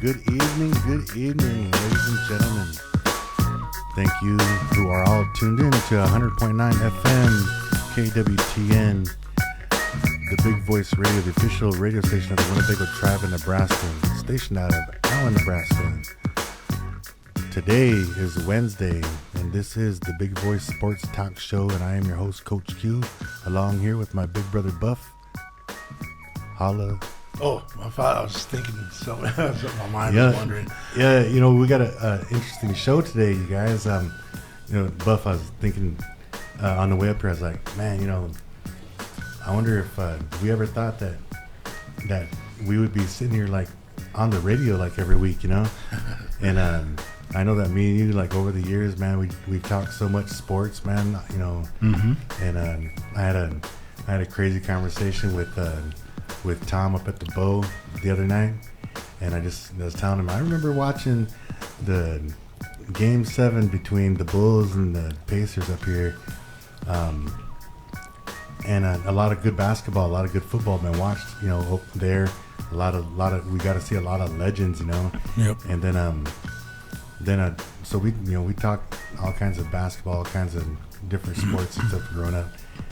Good evening, ladies and gentlemen. Thank you who are all tuned in to 100.9 FM KWTN, the Big Voice Radio, the official radio station of the Winnebago Tribe in Nebraska, stationed out of Allen, Nebraska. Today is Wednesday, and this is the Big Voice Sports Talk Show, and I am your host, Coach Q, along here with my big brother Buff. Holla. Oh, I was thinking something else. My mind was wondering. Yeah, we got an interesting show today, you guys. Buff, I was thinking on the way up here, I was like, man, I wonder if we ever thought that we would be sitting here like on the radio like every week, and I know that me and you, like over the years, man, we've talked so much sports, man, Mm-hmm. And I had a crazy conversation with Tom up at the Bow the other night, and I was telling him I remember watching the Game 7 between the Bulls and the Pacers up here, and a lot of good basketball, a lot of good football been watched, up there. A lot of we got to see a lot of legends, Yep. And then so we talked all kinds of basketball, all kinds of different sports and stuff growing up.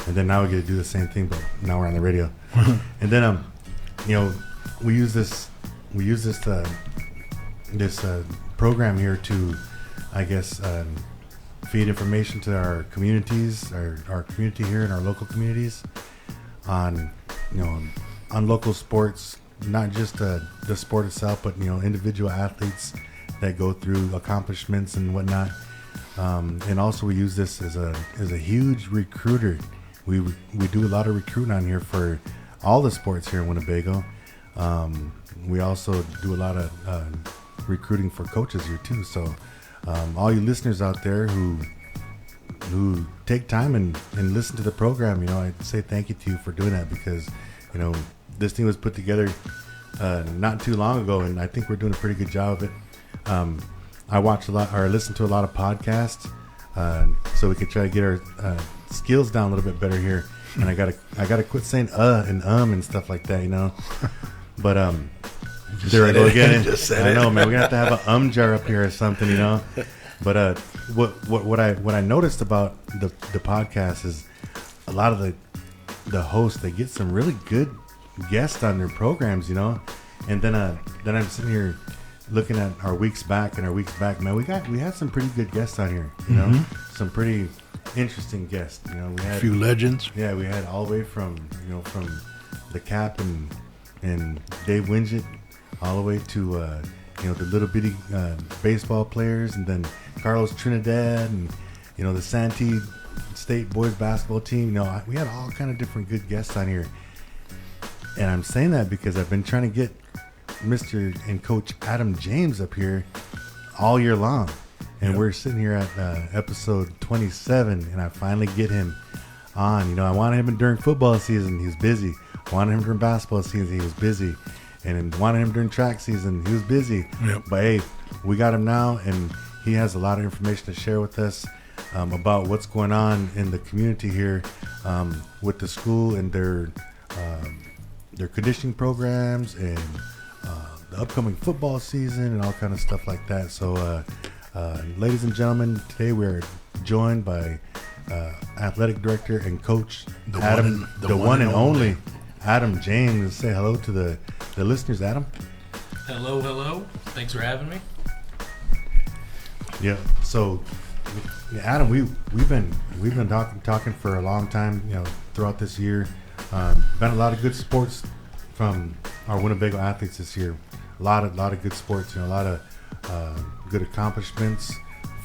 And then now we get to do the same thing, but now we're on the radio. And then we use this program here to, I guess, feed information to our communities, our community here in our local communities, on local sports, not just the sport itself, but individual athletes that go through accomplishments and whatnot. And also we use this as a huge recruiter. We do a lot of recruiting on here for all the sports here in Winnebago. We also do a lot of recruiting for coaches here too. So all you listeners out there who take time and listen to the program, I'd say thank you to you for doing that, because this thing was put together not too long ago, and I think we're doing a pretty good job of it. I watch a lot, or listen to a lot of podcasts, so we can try to get our skills down a little bit better here. And I gotta quit saying and stuff like that, But there I go again. I know, man. We're gonna have to have an jar up here or something, But what I noticed about the podcast is a lot of the hosts, they get some really good guests on their programs, And then I'm sitting here looking at our weeks back, man, we had some pretty good guests on here, some pretty interesting guests. We had a few legends. Yeah, we had all the way from the Cap and Dave Winget, all the way to the little bitty baseball players, and then Carlos Trinidad, and the Santee State boys basketball team. We had all kind of different good guests on here, and I'm saying that because I've been trying to get Mr. and Coach Adam James up here all year long, and we're sitting here at episode 27, and I finally get him on. I wanted him during football season, he was busy. I wanted him during basketball season, he was busy, and wanted him during track season, he was busy. Yep. But hey, we got him now, and he has a lot of information to share with us about what's going on in the community here, with the school and their conditioning programs, and the upcoming football season, and all kind of stuff like that. So ladies and gentlemen, today we're joined by athletic director and coach The one and only Adam James. Let's say hello to the listeners, Adam. Hello. Thanks for having me. Yeah. So, Adam, we've been talking for a long time. Throughout this year, been a lot of good sports from our Winnebago athletes this year. A lot of good sports. A lot of good accomplishments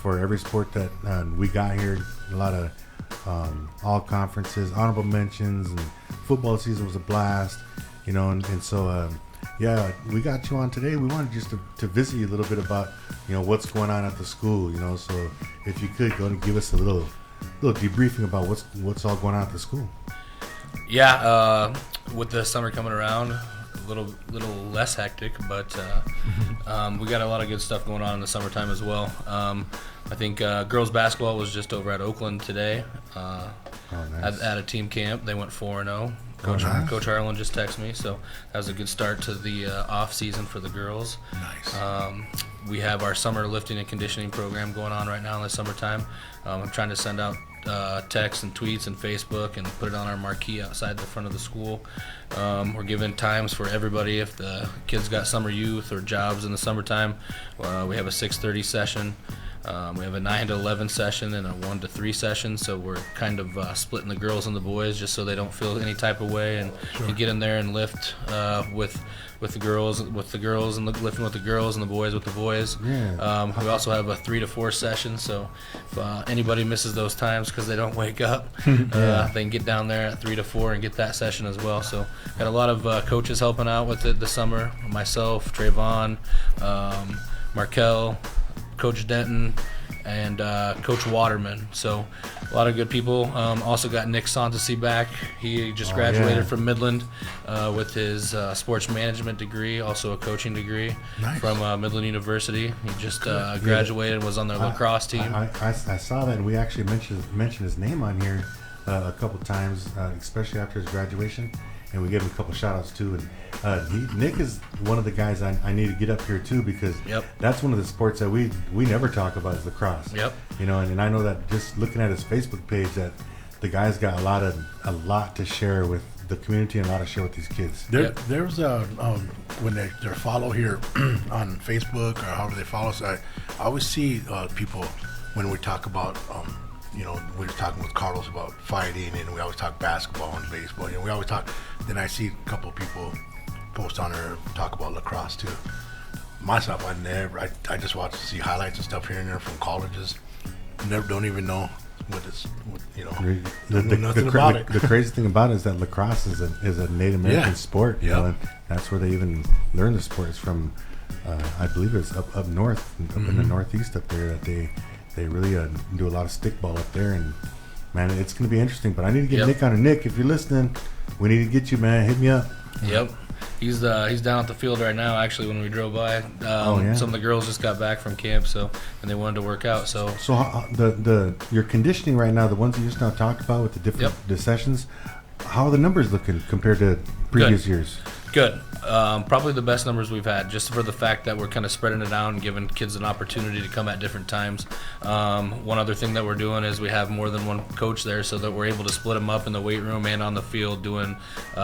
for every sport that we got here. A lot of all conferences, honorable mentions, and football season was a blast. And so we got you on today. We wanted just to visit you a little bit about what's going on at the school. So if you could go and give us a little debriefing about what's all going on at the school. Yeah, with the summer coming around, a little less hectic, but we got a lot of good stuff going on in the summertime as well. I think girls basketball was just over at Oakland today. nice. at a team camp. They went 4-0. Nice. Coach Harlan just texted me, so that was a good start to the off season for the girls. Nice. We have our summer lifting and conditioning program going on right now in the summertime. I'm trying to send out texts and tweets and Facebook and put it on our marquee outside the front of the school. We're giving times for everybody. If the kids got summer youth or jobs in the summertime, we have a 6:30 session. We have a 9 to 11 session and a 1 to 3 session, so we're kind of splitting the girls and the boys just so they don't feel any type of way and get in there and lift with the girls and lifting with the girls and the boys with the boys. Yeah. We also have a 3 to 4 session, so if anybody misses those times because they don't wake up, they can get down there at 3 to 4 and get that session as well. So got a lot of coaches helping out with it this summer. Myself, Trayvon, Markel, Coach Denton, and Coach Waterman. So a lot of good people. Also got Nick Santasy back. He just graduated from Midland with his sports management degree, also a coaching degree from Midland University. He just graduated and was on their lacrosse team. I saw that, and we actually mentioned his name on here a couple times, especially after his graduation. And we gave him a couple shout outs too. And Nick is one of the guys I need to get up here too, because that's one of the sports that we never talk about is lacrosse. You know, and I know that just looking at his Facebook page that the guy's got a lot to share with the community and a lot to share with these kids. There's when they follow here on Facebook or however they follow us, I always see people when we talk about we were talking with Carlos about fighting, and we always talk basketball and baseball. We always talk. Then I see a couple of people post on there talk about lacrosse too. Myself, I just watch to see highlights and stuff here and there from colleges. Don't even know nothing about it. The crazy thing about it is that lacrosse is a Native American sport. You know, and that's where they even learn the sport. It's from, I believe it's up north, up in the northeast up there, that they really do a lot of stickball up there. And man, it's going to be interesting. But I need to get Nick on it. Nick, if you're listening, we need to get you, man. Hit me up. Yep. He's down at the field right now. Actually, when we drove by, some of the girls just got back from camp, and they wanted to work out. So how, your conditioning right now, the ones that you just now talked about with the different the sessions, how are the numbers looking compared to previous years? Good. Probably the best numbers we've had, just for the fact that we're kind of spreading it out and giving kids an opportunity to come at different times. One other thing that we're doing is we have more than one coach there, so that we're able to split them up in the weight room and on the field, doing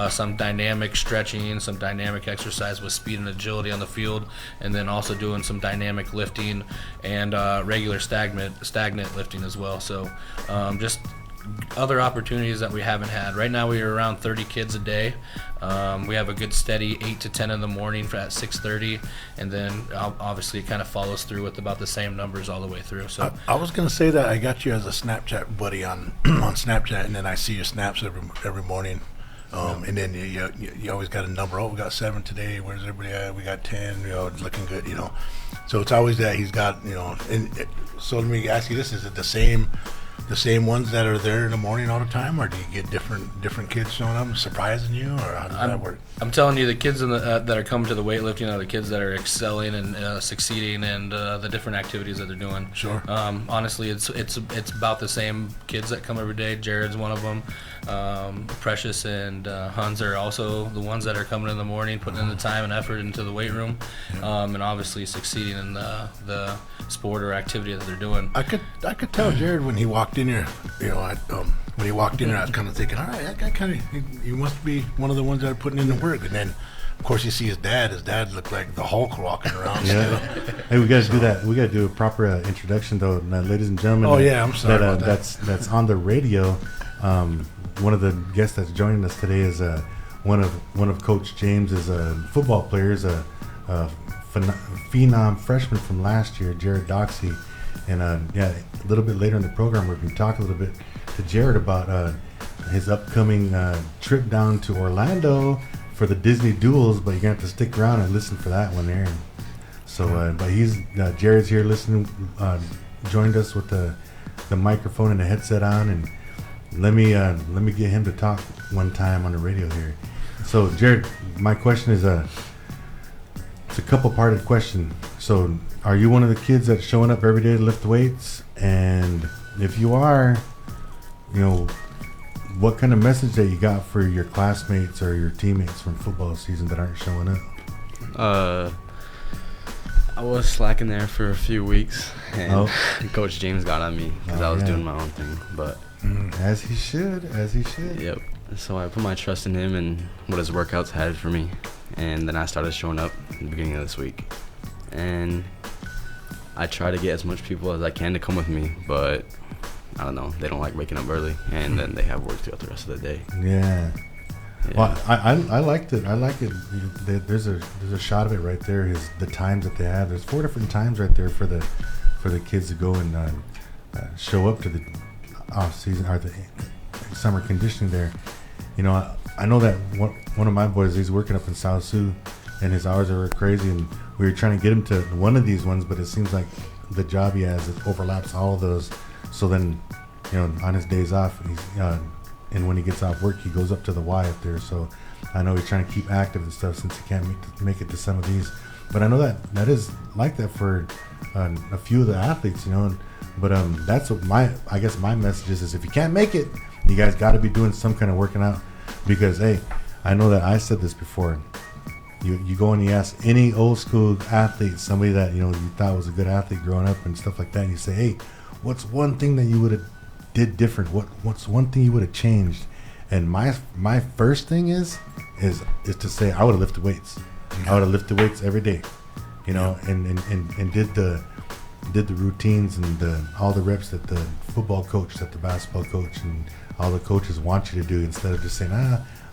some dynamic stretching, some dynamic exercise with speed and agility on the field, and then also doing some dynamic lifting and regular stagnant lifting as well. So just other opportunities that we haven't had. Right now we are around 30 kids a day. We have a good steady 8 to 10 in the morning at 6:30, and then obviously it kind of follows through with about the same numbers all the way through. So I was going to say that I got you as a Snapchat buddy on Snapchat, and then I see your snaps every morning. And then you always got a number. Oh, we got 7 today. Where's everybody at? We got 10. It's looking good. So it's always that he's got. So let me ask you this: is it the same ones that are there in the morning all the time, or do you get different kids showing up and surprising you, or how does that work? I'm telling you, the kids that are coming to the weightlifting are the kids that are excelling and succeeding, and the different activities that they're doing. Sure. Honestly, it's about the same kids that come every day. Jared's one of them. Precious and Hans are also the ones that are coming in the morning, putting in the time and effort into the weight room, and obviously succeeding in the sport or activity that they're doing. I could tell Jared when he walked in here. When he walked in here, I was kind of thinking, all right, that guy he must be one of the ones that are putting in the work. And then, of course, you see his dad. His dad looked like the Hulk walking around. Still. Hey, we got to do that. We got to do a proper introduction, though, ladies and gentlemen. Oh yeah, I'm sorry about that. That's on the radio. One of the guests that's joining us today is one of Coach James's football players, a phenom freshman from last year, Jared Doxey. And a little bit later in the program, we're going to talk a little bit to Jared about his upcoming trip down to Orlando for the Disney Duels. But you're going to have to stick around and listen for that one there. So, but Jared's here listening, joined us with the microphone and the headset on, and let me get him to talk one time on the radio here. So, Jared, my question is it's a couple-parted question. So, are you one of the kids that's showing up every day to lift weights? And if you are, what kind of message that you got for your classmates or your teammates from football season that aren't showing up? I was slacking there for a few weeks, and Coach James got on me because I was doing my own thing. But as he should. Yep. So I put my trust in him and what his workouts had for me, and then I started showing up in the beginning of this week. And I try to get as much people as I can to come with me, but I don't know. They don't like waking up early, and then they have work throughout the rest of the day. Yeah. Well, I liked it. I like it. There's a shot of it right there. The times that they have. There's 4 different times right there for the kids to go and show up to the off season or the summer conditioning there. You know, I know that one of my boys, he's working up in South Sioux, and his hours are crazy, and we were trying to get him to one of these ones, but it seems like the job he has, it overlaps all of those. So then, you know, on his days off, and when he gets off work, he goes up to the Y up there. So I know he's trying to keep active and stuff since he can't make it to some of these. But I know that is like that for a few of the athletes, you know. But that's what I guess my message is if you can't make it, you guys got to be doing some kind of working out. Because, hey, I know that I said this before. You go and you ask any old school athlete, somebody that, you know, you thought was a good athlete growing up and stuff like that, and you say, hey, what's one thing that you would have did different? What's one thing you would have changed? And my first thing is to say I would have lifted weights. I would have lifted weights every day, you know, and did the routines and all the reps that the football coach, that the basketball coach, and all the coaches want you to do, instead of just saying,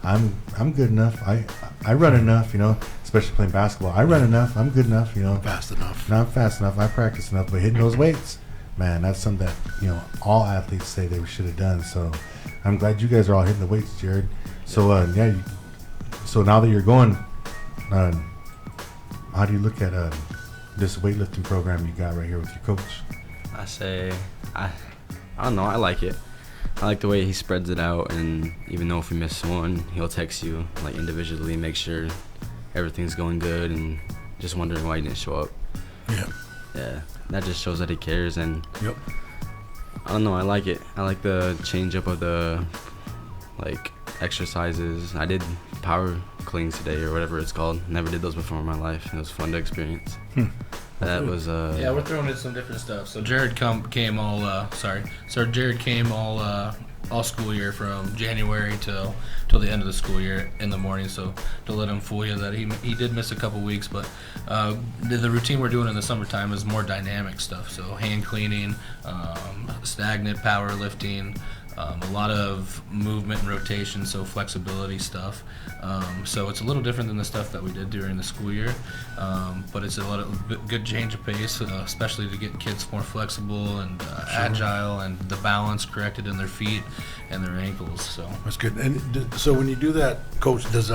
I'm good enough. I run enough, you know, especially playing basketball. I run enough. I'm good enough, you know. Fast enough. Not fast enough. I practice enough, but hitting those weights, man, that's something that, you know, all athletes say they should have done. So I'm glad you guys are all hitting the weights, Jared. So so now that you're going, how do you look at this weightlifting program you got right here with your coach? I don't know. I like it. I like the way he spreads it out, and even though if we miss one, he'll text you like individually, make sure everything's going good, and just wondering why you didn't show up. Yeah, that just shows that he cares. And I don't know, I like it. I like the change up of the like exercises. I did power cleans today or whatever it's called. Never did those before in my life. It was fun to experience. That was yeah, we're throwing in some different stuff. So Jared came all school year from January till the end of the school year in the morning. So to let him fool you that he did miss a couple weeks, but the routine we're doing in the summertime is more dynamic stuff. So hand cleaning, stagnant power lifting. A lot of movement and rotation, so flexibility stuff. So it's a little different than the stuff that we did during the school year, but it's a lot of good change of pace, especially to get kids more flexible and agile, and the balance corrected in their feet and their ankles. So that's good. And so when you do that, Coach, does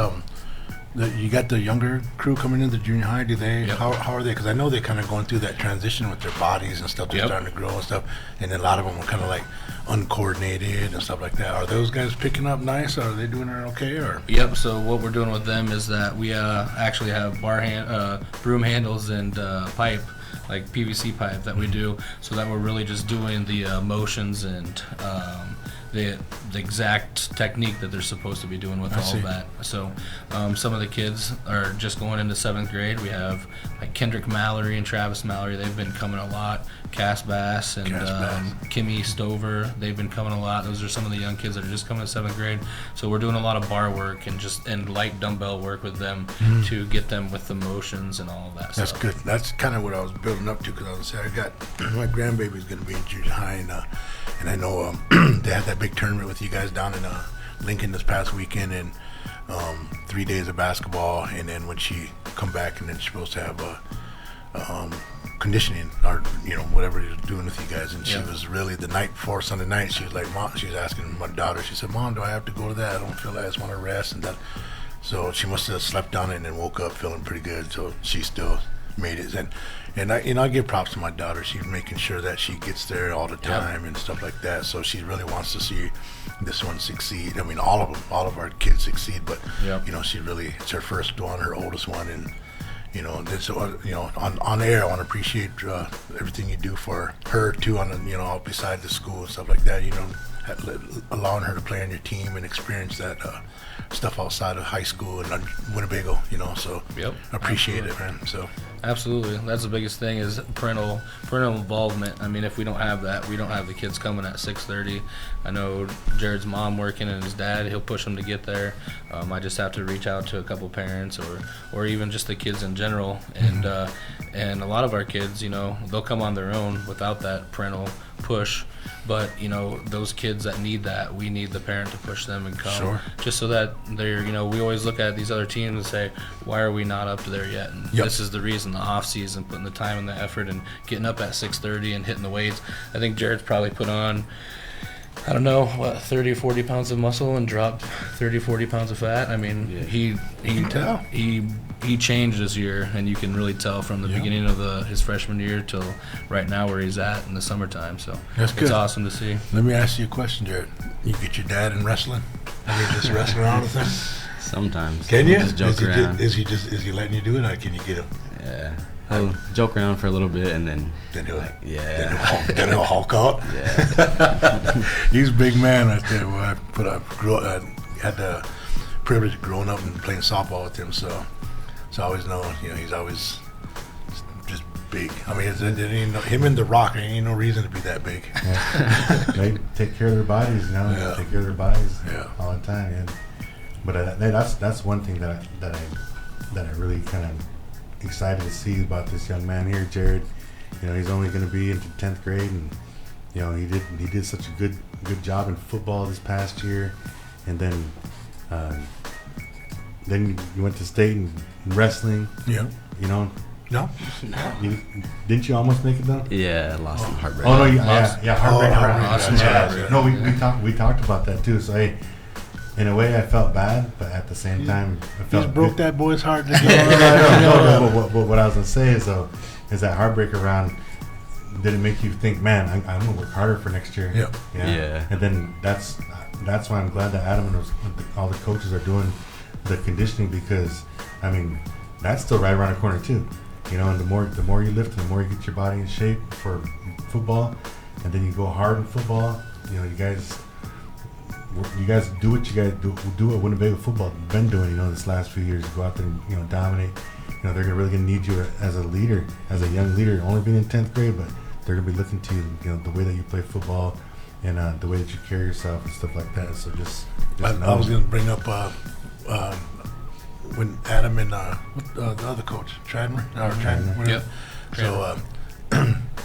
you got the younger crew coming into junior high? Do they? Yep. How are they? Because I know they're kind of going through that transition with their bodies and stuff. They're starting to grow and stuff, and then a lot of them are kind of like uncoordinated and stuff like that. Are those guys picking up nice? Are they doing it okay? Or yep. So what we're doing with them is that we actually have broom handles and pipe, like PVC pipe that we do, so that we're really just doing the motions and the exact technique that they're supposed to be doing with all of that. So some of the kids are just going into 7th grade. We have like Kendrick Mallory and Travis Mallory. They've been coming a lot. Cass Bass and Kimmy Stover. They've been coming a lot. Those are some of the young kids that are just coming to 7th grade. So we're doing a lot of bar work and light dumbbell work with them to get them with the motions and all of that that's stuff. good. That's kind of what I was building up to, because I was saying I got my grandbaby's going to be in junior high, and I know they had that big tournament with you guys down in Lincoln this past weekend, and 3 days of basketball, and then when she come back, and then she's supposed to have conditioning or whatever you're doing with you guys, and she was really the night before Sunday night, she was like, Mom, she was asking my daughter, she said, Mom, do I have to go to that? I don't feel like I just want to rest, and that. So she must have slept on it and then woke up feeling pretty good. So she still made it, and I give props to my daughter. She's making sure that she gets there all the time and stuff like that. So she really wants to see this one succeed. I mean, all of our kids succeed, but she really, it's her first one, her oldest one, and on air, I want to appreciate everything you do for her too. Beside the school and stuff like that. allowing her to play on your team and experience that stuff outside of high school and Winnebago, so Yep. I appreciate it, man. So Absolutely. That's the biggest thing is parental involvement. I mean, if we don't have that, we don't have the kids coming at 6:30. I know Jared's mom working and his dad, he'll push them to get there. I just have to reach out to a couple parents or even just the kids in general. And and a lot of our kids, they'll come on their own without that parental push. But, those kids that need that, we need the parent to push them and come. Sure. Just so that they're, we always look at these other teams and say, why are we not up to there yet? And Yep. this is the reason, the off season, putting the time and the effort and getting up at 6:30 and hitting the weights. I think Jared's probably put on, I don't know, 30 or 40 pounds of muscle and dropped 30, 40 pounds of fat. I mean, You can tell. he changed this year, and you can really tell from the beginning of his freshman year till right now where he's at in the summertime. So That's good. it's awesome to see. Let me ask you a question, Jared. You get your dad in wrestling? I mean, just wrestle around with him? Sometimes. Can you? Just joke around. Is he letting you do it, or can you get him? Yeah. He'll joke around for a little bit and then. Then he'll Yeah. he'll Hulk out. Yeah. He's a big man right there. Well, I had the privilege of growing up and playing softball with him, so I always know, he's always just big. I mean, him and The Rock, there ain't no reason to be that big. Yeah. They take care of their bodies, Yeah. Take care of their bodies Yeah. all the time. And but that's one thing that I really kind of excited to see about this young man here, Jared. He's only going to be into 10th grade, and he did such a good job in football this past year, and then you went to state in wrestling. Yeah. No. Didn't you almost make it though? Yeah, lost some heartbreak. Oh no, heartbreak around. Awesome. Yeah. No, we talked about that too. So hey, in a way, I felt bad, but at the same time, I You felt just broke good. that boy's heart. No, but what I was gonna say is that heartbreak around. Did it make you think, man, I'm gonna work harder for next year? Yeah. And then that's why I'm glad that Adam and all the coaches are doing the conditioning, because I mean that's still right around the corner too. And the more you lift, the more you get your body in shape for football, and then you go hard in football. You guys do what you guys do what Winnebago football been doing. This last few years, go out there and dominate. They're really gonna need you as a leader, as a young leader, only being in 10th grade, but they're gonna be looking to you, the way that you play football and the way that you carry yourself and stuff like that. So just I know. was going to bring up when Adam and the other coach, Tradmer, whatever. Yep. So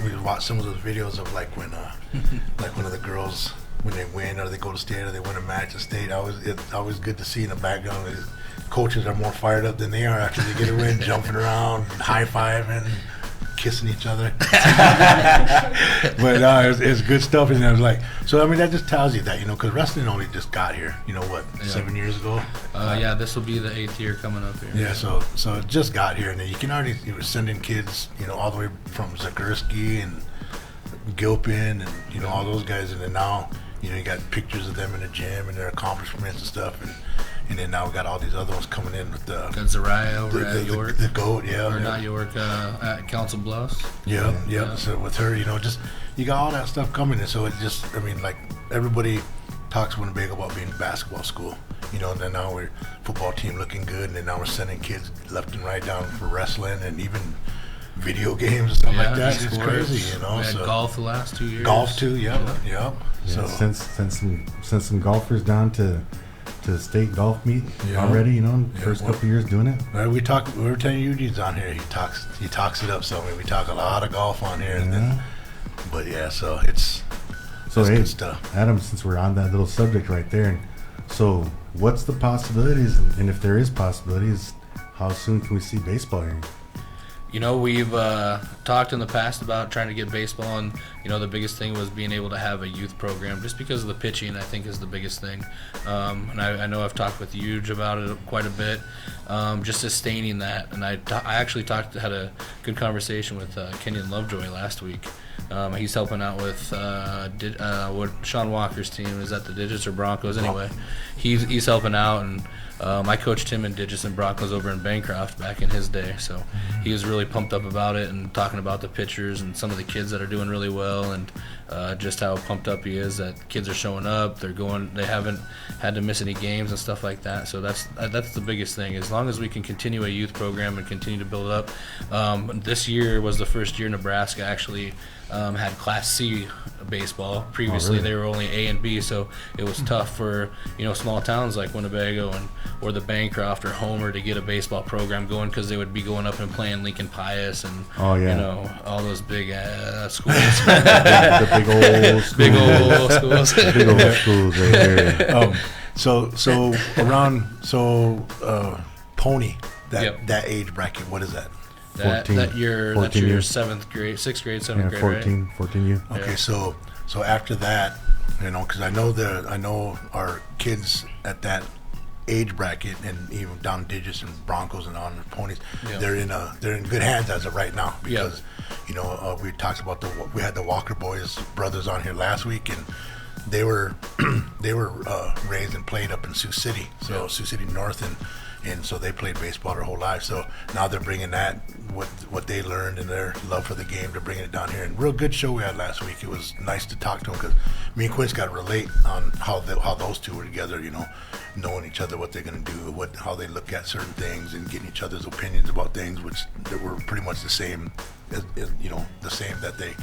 we watched some of those videos of like when one of the girls, when they win or they go to state or they win a match at state. It's always good to see in the background. Coaches are more fired up than they are after they get a win, jumping around, high-fiving, kissing each other. But it's good stuff. And I was like, so I mean, that just tells you that, because wrestling only just got here, 7 years ago? This will be the 8th year coming up here. Yeah, so it just got here, and then you can already send in kids, all the way from Zagurski and Gilpin and, all those guys. And then now, you got pictures of them in the gym and their accomplishments and stuff. And then now we got all these other ones coming in with Got Zariah over at York. The GOAT, yeah. Or not York, at Council Bluffs. Yeah. So with her, just you got all that stuff coming, and so it just, I mean, like everybody talks Winnebago about being a basketball school, and then now we're football team looking good, and then now we're sending kids left and right down for wrestling and even video games and stuff like that. It's crazy, We had so golf the last 2 years. golf too, yep. Yeah, So send some golfers down to state golf meet already. First couple years doing it. we were telling Eugene's on here. He talks it up. So I mean, we talk a lot of golf on here, and then, but yeah, so it's Hey, good stuff. Adam, since we're on that little subject right there, so what's the possibilities, and if there is possibilities, how soon can we see baseball here? We've talked in the past about trying to get baseball, and the biggest thing was being able to have a youth program, just because of the pitching. I think is the biggest thing, and I know I've talked with Huge about it quite a bit, just sustaining that. And I actually had a good conversation with Kenyon Lovejoy last week. He's helping out with what Sean Walker's team is at the Digits or Broncos anyway. he's helping out, and I coached him in Digits and Broncos over in Bancroft back in his day, so he was really pumped up about it and talking about the pitchers and some of the kids that are doing really well, and just how pumped up he is that kids are showing up. They haven't had to miss any games and stuff like that. So that's the biggest thing. As long as we can continue a youth program and continue to build it up. This year was the first year Nebraska actually had Class C baseball. Previously, they were only A and B, so it was tough for small towns like Winnebago or the Bancroft or Homer to get a baseball program going, because they would be going up and playing Lincoln Pius and all those big schools. the big old schools. Big old schools. Big old schools right there. Pony, Yep. that age bracket, what is that? 14, That's your 14 6th grade, 7th grade, 14, right? 14 you. Okay, so after that, because I know our kids at that age bracket, and even down Digits and Broncos and on the Ponies, Yeah. they're in good hands as of right now, because we talked about we had the Walker boys brothers on here last week, and they were raised and played up in Sioux City, Sioux City North, and so they played baseball their whole life. So now they're bringing that, what they learned and their love for the game, they're bringing it down here. And real good show we had last week. It was nice to talk to them, because me and Quince got to relate on how those two were together, knowing each other, what they're going to do, how they look at certain things, and getting each other's opinions about things, which that were pretty much the same, the same that they,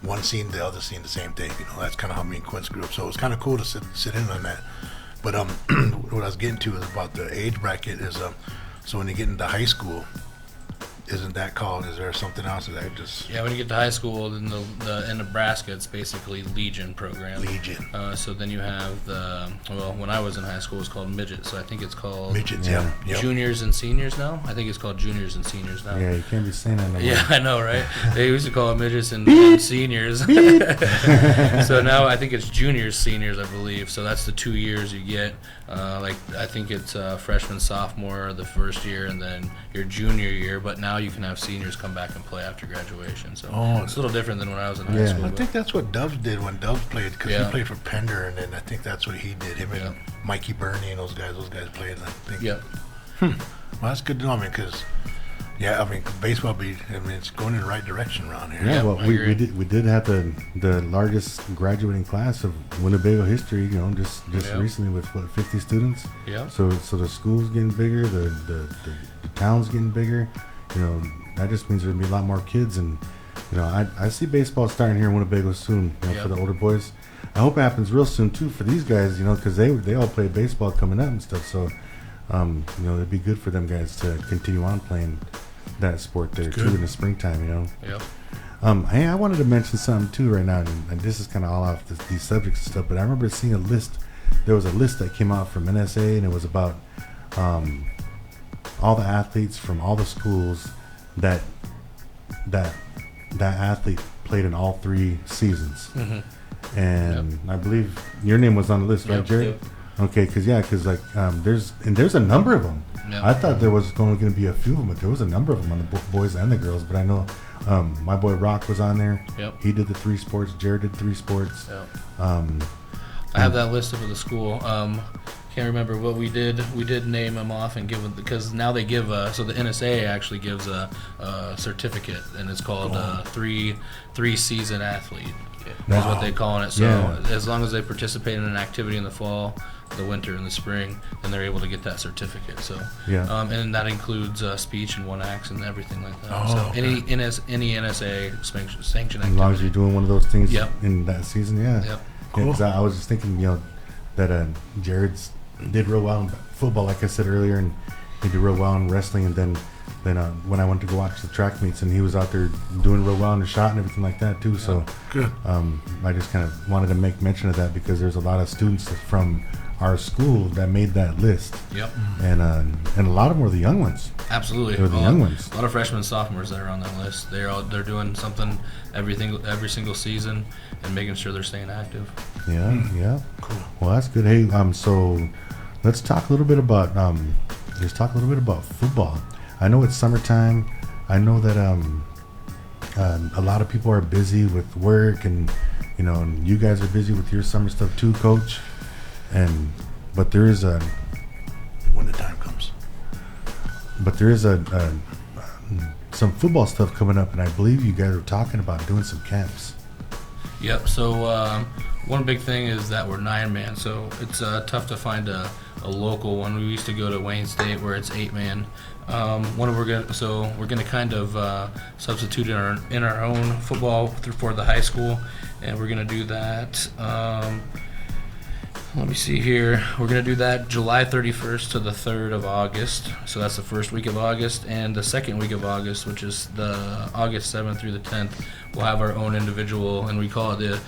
one seen, the other seen the same thing. That's kind of how me and Quince grew up. So it was kind of cool to sit in on that. But what I was getting to is about the age bracket is so when you get into high school, isn't that called? Is there something else that just? Yeah, when you get to high school, in Nebraska, it's basically Legion program. Legion. So then you have when I was in high school, it was called Midget. So I think it's called Midgets. Yeah. Yep. Juniors and Seniors now. I think it's called Juniors and Seniors now. Yeah, you can't be saying that no more. Yeah, I know, right? They used to call it midgets and seniors. So now I think it's juniors, seniors, I believe. So that's the 2 years you get. I think it's freshman, sophomore, the first year, and then your junior year. But now you can have seniors come back and play after graduation. So it's a little different than when I was in high school. I think that's what Doves did when Doves played, because he played for Pender, and then I think that's what he did. Him and Mikey Burney and those guys played. I think. Yep. Well, that's good to know, because baseball it's going in the right direction around here. Yeah, well, I we agree. did have the largest graduating class of Winnebago history. Just recently with 50 students. Yeah. So the school's getting bigger, the town's getting bigger. That just means there's gonna be a lot more kids, and I see baseball starting here in Winnebago soon. For the older boys. I hope it happens real soon too for these guys. Because they all play baseball coming up and stuff. So it'd be good for them guys to continue on playing that sport there too in the springtime. Yep. Hey, I wanted to mention something too right now, and this is kind of all off these subjects and stuff, but I remember seeing a list. There was a list that came out from NSA, and it was about all the athletes from all the schools that athlete played in all 3 seasons. Mm-hmm. And I believe your name was on the list, right, Yep, Jared? yep. Okay, because there's a number of them. Yep. I thought there was going to be a few of them, but there was a number of them on the boys and the girls. But I know my boy Rock was on there. Yep. He did the 3 sports. Jared did 3 sports. Yep. I have that list of the school. Can't remember what we did. We did name them off and give them, because now they give so the NSA actually gives a certificate, and it's called three season athlete. That's what they're calling it. So as long as they participate in an activity in the fall, the winter, and the spring, then they're able to get that certificate. So and that includes speech and one acts and everything like that. Any NSA sanctioned activity. As long as you're doing one of those things Yep. in that season, Yep. Cool. 'Cause I was just thinking, that Jared's did real well in football, like I said earlier, and he did real well in wrestling. And then when I went to go watch the track meets, and he was out there doing real well in the shot and everything like that too. So Good. I just kind of wanted to make mention of that, because there's a lot of students from our school that made that list. Yep. And a lot of them were the young ones. Absolutely. They're the young ones. A lot of freshmen and sophomores that are on that list. They're doing something every single season and making sure they're staying active. Yeah. Cool. Well, that's good. Hey, so let's talk a little bit about football. I know it's summertime. I know that a lot of people are busy with work, and and you guys are busy with your summer stuff too, Coach. but there is a when the time comes. some football stuff coming up, and I believe you guys are talking about doing some camps. Yep. So one big thing is that we're 9-man, so it's tough to find a local one. We used to go to Wayne State where it's 8-man. We're gonna kind of substitute in our own football for the high school, and we're gonna do that. Let me see here. We're going to do that July 31st to the 3rd of August. So that's the first week of August. And the second week of August, which is the August 7th through the 10th, we'll have our own individual, and we call it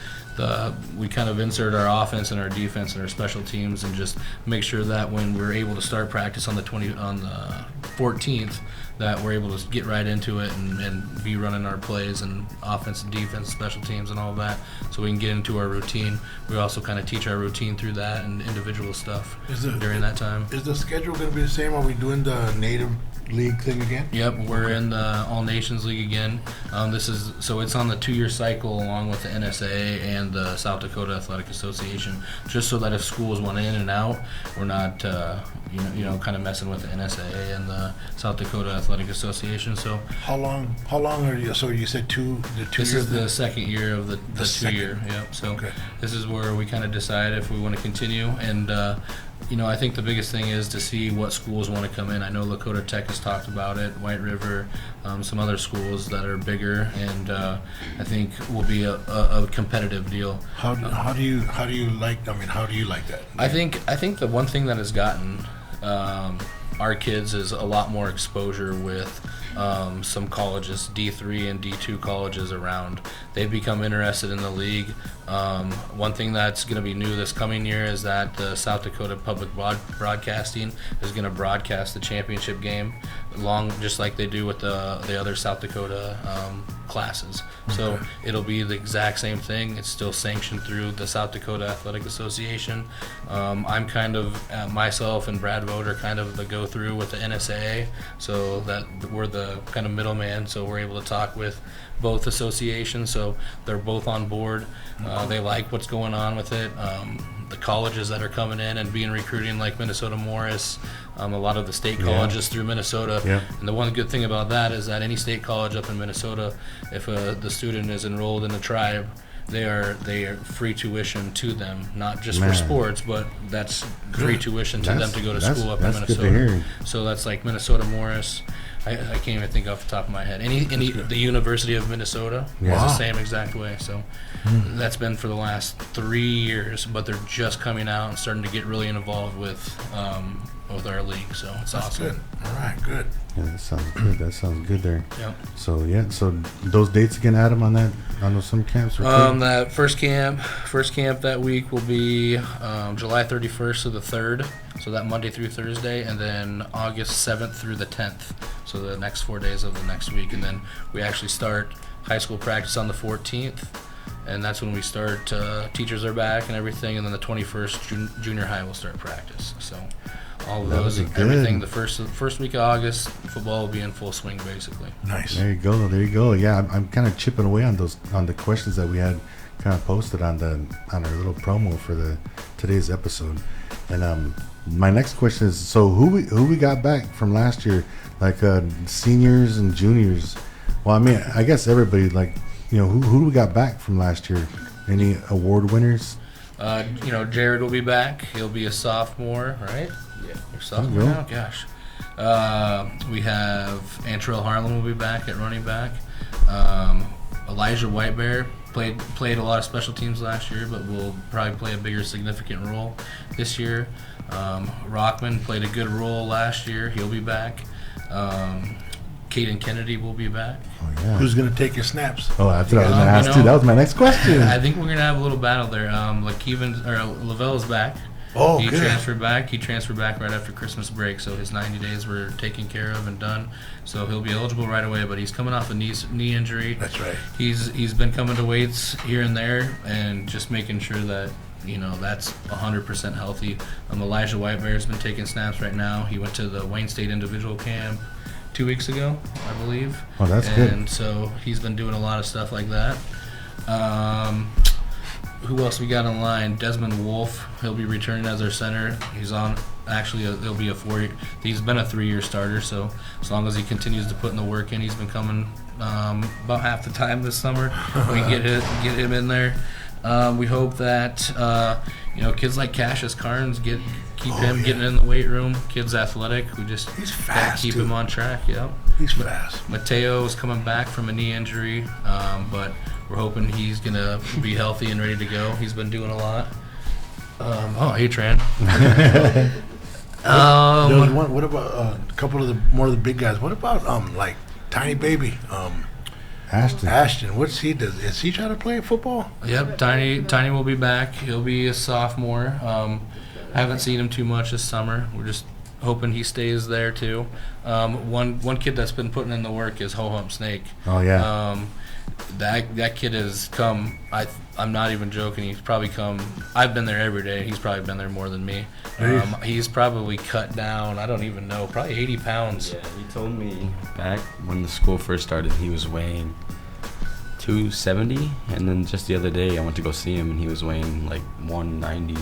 we kind of insert our offense and our defense and our special teams, and just make sure that when we're able to start practice on the 14th, that we're able to get right into it and be running our plays and offense and defense, special teams and all that, so we can get into our routine. We also kind of teach our routine through that and individual stuff during that time. Is the schedule going to be the same? Are we doing the Native League thing again? Yep, we're in the All Nations League again. It's on the 2-year cycle along with the NSAA and the South Dakota Athletic Association, just so that if schools want in and out, we're not kind of messing with the NSAA and the South Dakota Athletic Association. So how long are you? So you said the 2 years. This is the second year of the 2-year. Yep. So This is where we kind of decide if we want to continue, and I think the biggest thing is to see what schools want to come in. I know Lakota Tech has talked about it, White River, some other schools that are bigger, and I think will be a competitive deal. How do you like that? I think the one thing that has gotten our kids is a lot more exposure with some colleges, D3 and D2 colleges around. They've become interested in the league. One thing that's going to be new this coming year is that the South Dakota Public Broadcasting is going to broadcast the championship game, just like they do with the other South Dakota classes. So it'll be the exact same thing. It's still sanctioned through the South Dakota Athletic Association. I'm kind of, myself and Brad Vogt are kind of the go-through with the NSAA, so that we're the kind of middleman, so we're able to talk with both associations, so they're both on board. They like what's going on with it. The colleges that are coming in and being recruiting, like Minnesota Morris, a lot of the state colleges through Minnesota. Yeah. And the one good thing about that is that any state college up in Minnesota, if the student is enrolled in the tribe, they are free tuition to them, not just for sports, but that's free tuition to them to go to school up in Minnesota. Good to hear. So that's like Minnesota Morris. I can't even think off the top of my head. The University of Minnesota is the same exact way. So that's been for the last 3 years, but they're just coming out and starting to get really involved with our league. So it's awesome. Good. All right, good. Yeah, that sounds good there. Yep. So those dates again, Adam, on those summer camps? That first camp that week will be July 31st to the 3rd, so that Monday through Thursday, and then August 7th through the 10th, so the next 4 days of the next week, and then we actually start high school practice on the 14th, and that's when we start. Teachers are back and everything, and then the 21st junior high will start practice. So all of those, everything. The first week of August, football will be in full swing, basically. Nice. There you go. Yeah, I'm kind of chipping away on the questions that we had kind of posted on our little promo for today's episode. And my next question is, so who we got back from last year, like seniors and juniors? Well, I mean, I guess everybody, like, who do we got back from last year? Any award winners? Jared will be back. He'll be a sophomore, right? Yeah, you're sophomore now? Gosh. We have Antrell Harlan will be back at running back. Elijah Whitebear played a lot of special teams last year, but will probably play a bigger significant role this year. Rockman played a good role last year. He'll be back. Caden Kennedy will be back. Oh, yeah. Who's going to take your snaps? Oh, that's what I was going to ask too. That was my next question. I think we're going to have a little battle there. Lavelle's back. Oh, he good. transferred back. He transferred back right after Christmas break, so his 90 days were taken care of and done. So he'll be eligible right away, but he's coming off a knee injury. That's right. He's been coming to weights here and there and just making sure that that's 100% healthy. Elijah Whitebear's been taking snaps right now. He went to the Wayne State individual camp 2 weeks ago, I believe. Oh, that's good. And so he's been doing a lot of stuff like that. who else we got on line? Desmond Wolf. He'll be returning as our center. He's on. Actually, he'll be a 4-year. He's been a 3-year starter. So as long as he continues to put in the work in, he's been coming about half the time this summer. We get him in there. We hope that kids like Cassius Carnes keep him getting in the weight room. Kid's athletic. We just He's gotta fast, keep too. him on track. Yeah. He's fast. Mateo is coming back from a knee injury, but we're hoping he's gonna be healthy and ready to go. He's been doing a lot. Hey Tran. There's one. What about a couple of the more of the big guys? What about like Tiny Baby? Ashton, what's he does? Is he trying to play football? Yep, Tiny will be back. He'll be a sophomore. I haven't seen him too much this summer. We're just hoping he stays there too. One kid that's been putting in the work is Ho Hump Snake. Oh yeah. That kid has come. I'm not even joking. He's probably come. I've been there every day. He's probably been there more than me. He's probably cut down. I don't even know. Probably 80 pounds. Yeah, he told me back when the school first started, he was weighing 270, and then just the other day I went to go see him and he was weighing like 190.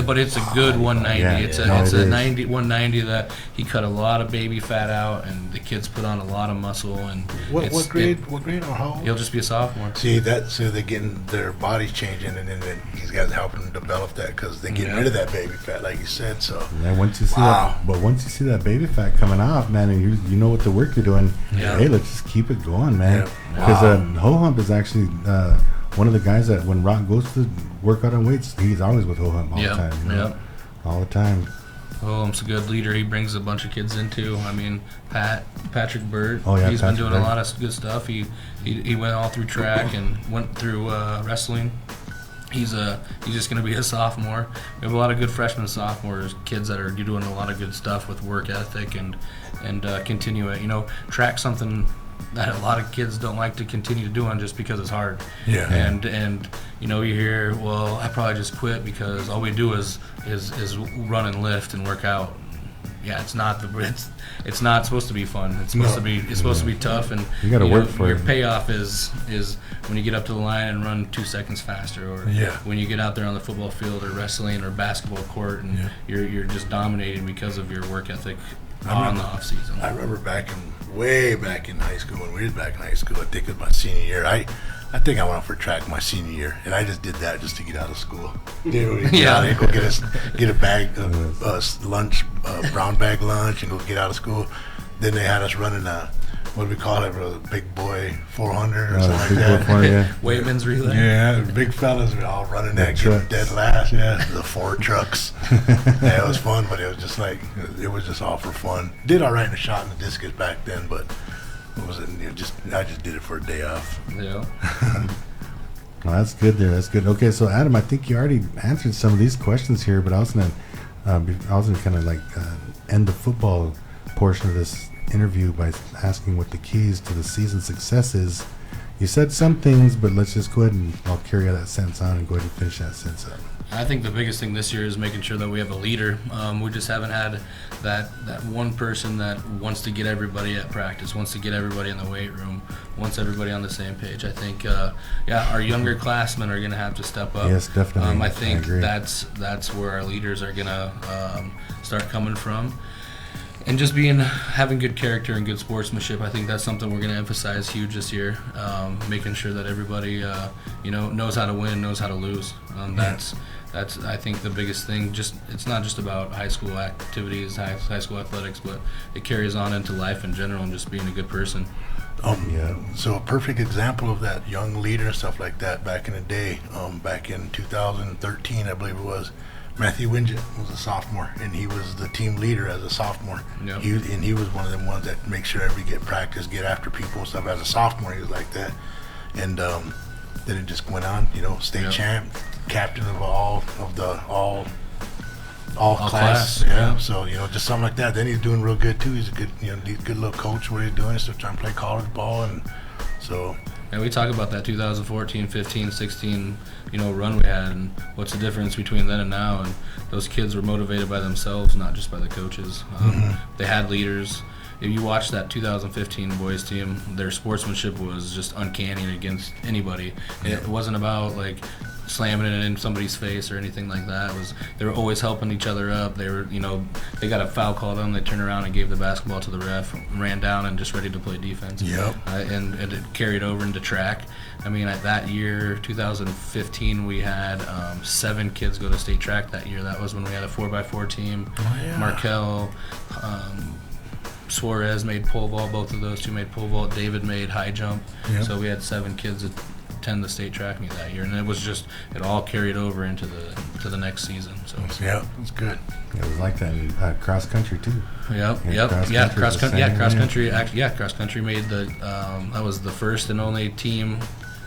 But it's a good 190. Yeah, it's yeah. a No, it is. 190 that he cut a lot of baby fat out, and the kids put on a lot of muscle. And What grade? What grade or how old? He'll just be a sophomore. See that? So they're getting their bodies changing, and then these guys helping them develop that because they're getting rid of that baby fat, like you said. So Yeah, once you see Wow. once you see that baby fat coming off, man, and you know what the work you're doing, Yeah. hey, let's just keep it going, man. Yeah. Because Wow. Ho Hump is actually one of the guys that when Rock goes to work out on weights, he's always with Ho Hump all the time. You know? All the time. Hump's a good leader. He brings a bunch of kids in too. I mean, Patrick Bird. Oh, yeah, he's Patrick been doing Bird. a lot of good stuff. He went all through track and went through wrestling. He's just going to be a sophomore. We have a lot of good freshmen, sophomores, kids that are doing a lot of good stuff with work ethic and continue it. Track something that a lot of kids don't like to continue doing just because it's hard. Yeah. And you hear, well, I probably just quit because all we do is run and lift and work out. Yeah, it's not supposed to be fun. It's supposed to be tough, and You gotta work for your it. payoff is when you get up to the line and run 2 seconds faster, or when you get out there on the football field or wrestling or basketball court and you're just dominating because of your work ethic on the off season. I remember way back in high school when we was back in high school. I think it was my senior year. I think I went for track my senior year, and I just did that just to get out of school. Dude, go get a bag of lunch, brown bag lunch, and go get out of school. Then they had us running what do we call it, a big boy 400 or something like Big that. boy 400, yeah. Weightman's relay. Yeah, the big fellas were all running that, getting trucks. dead last. Yeah, the 4 trucks. Yeah, it was fun, but it was just like it was just all for fun. Did all right in the shot and the discus back then, but it wasn't. I just did it for a day off. Yeah. Well, that's good there. That's good. Okay, so Adam, I think you already answered some of these questions here, but I was gonna kind of like end the football portion of this interview by asking what the keys to the season success is. You said some things, but let's just go ahead and I'll carry that sentence on and go ahead and finish that sentence up. I think the biggest thing this year is making sure that we have a leader. We just haven't had that one person that wants to get everybody at practice, wants to get everybody in the weight room, wants everybody on the same page. I think, our younger classmen are going to have to step up. Yes, definitely. I think agree. that's where our leaders are going to start coming from. And just having good character and good sportsmanship, I think that's something we're going to emphasize huge this year. Making sure that everybody, knows how to win, knows how to lose. That's I think the biggest thing. It's not just about high school activities, high school athletics, but it carries on into life in general and just being a good person. So a perfect example of that young leader and stuff like that back in the day, back in 2013, I believe it was. Matthew Winget was a sophomore, and he was the team leader as a sophomore. Yep. He was one of them ones that make sure everybody get practice, get after people and stuff. As a sophomore, he was like that. And then it just went on, state champ, captain of all class. Yeah. So, just something like that. Then he's doing real good, too. He's a good, good little coach what he's doing. So trying to play college ball. And so And we talk about that 2014, 15, 16, run we had, and what's the difference between then and now. And those kids were motivated by themselves, not just by the coaches. They had leaders. If you watch that 2015 boys team, their sportsmanship was just uncanny against anybody. It wasn't about like slamming it in somebody's face or anything like that. They were always helping each other up. They were, they got a foul called on them, they turned around and gave the basketball to the ref, ran down and just ready to play defense. Yep. And it carried over into track. I mean, at that year, 2015, we had 7 kids go to state track that year. That was when we had a 4x4 team. Oh, yeah. Markel, Suarez made pole vault. Both of those two made pole vault. David made high jump. Yep. So we had 7 kids attend the state track meet that year, and it all carried over into the next season. So yeah, it's good. It was like that in cross country too. Yep. Cross country made the that was the first and only team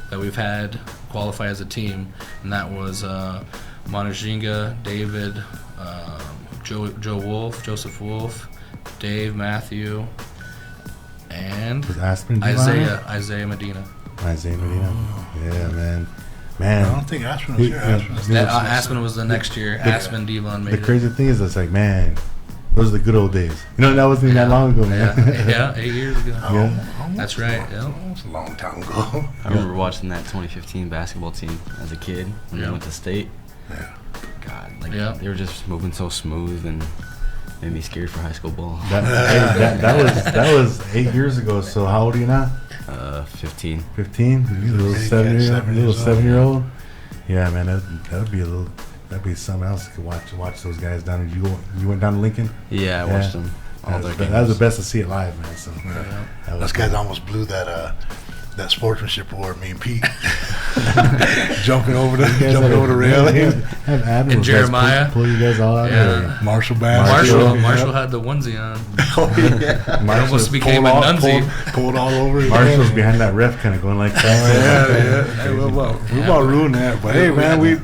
that we've had qualify as a team, and that was Monajinga, David, Joseph Wolf, Dave, Matthew, and Was Aspen Isaiah Medina. Isaiah Medina. Yeah, man. I don't think Aspen was here. Aspen was the next year. Aspen Devon made The crazy thing is, it's like, man, those are the good old days. That wasn't even that long ago, man. Yeah, 8 years ago. Yeah. That's right. Yeah. It's a long time ago. I remember watching that 2015 basketball team as a kid when they went to state. Yeah. God, they were just moving so smooth and made me scared for high school ball. That was 8 years ago. So how old are you now? 15. 15. You little seven-year-old. Yeah, man, that'd be something else to watch those guys down. You went down to Lincoln? Yeah, I watched them. All their games. That was the best to see it live, man. So Those guys almost blew that sportsmanship award. Me and Pete jumping over the railing. Have Adam And Jeremiah pull you guys all out. Yeah. Marshall Bass. Marshall had the onesie on. Oh, It almost became a nunsie. Pulled all over. Marshall's behind that ref, kind of going like that. Hey, we about ruined that, but hey, man, we've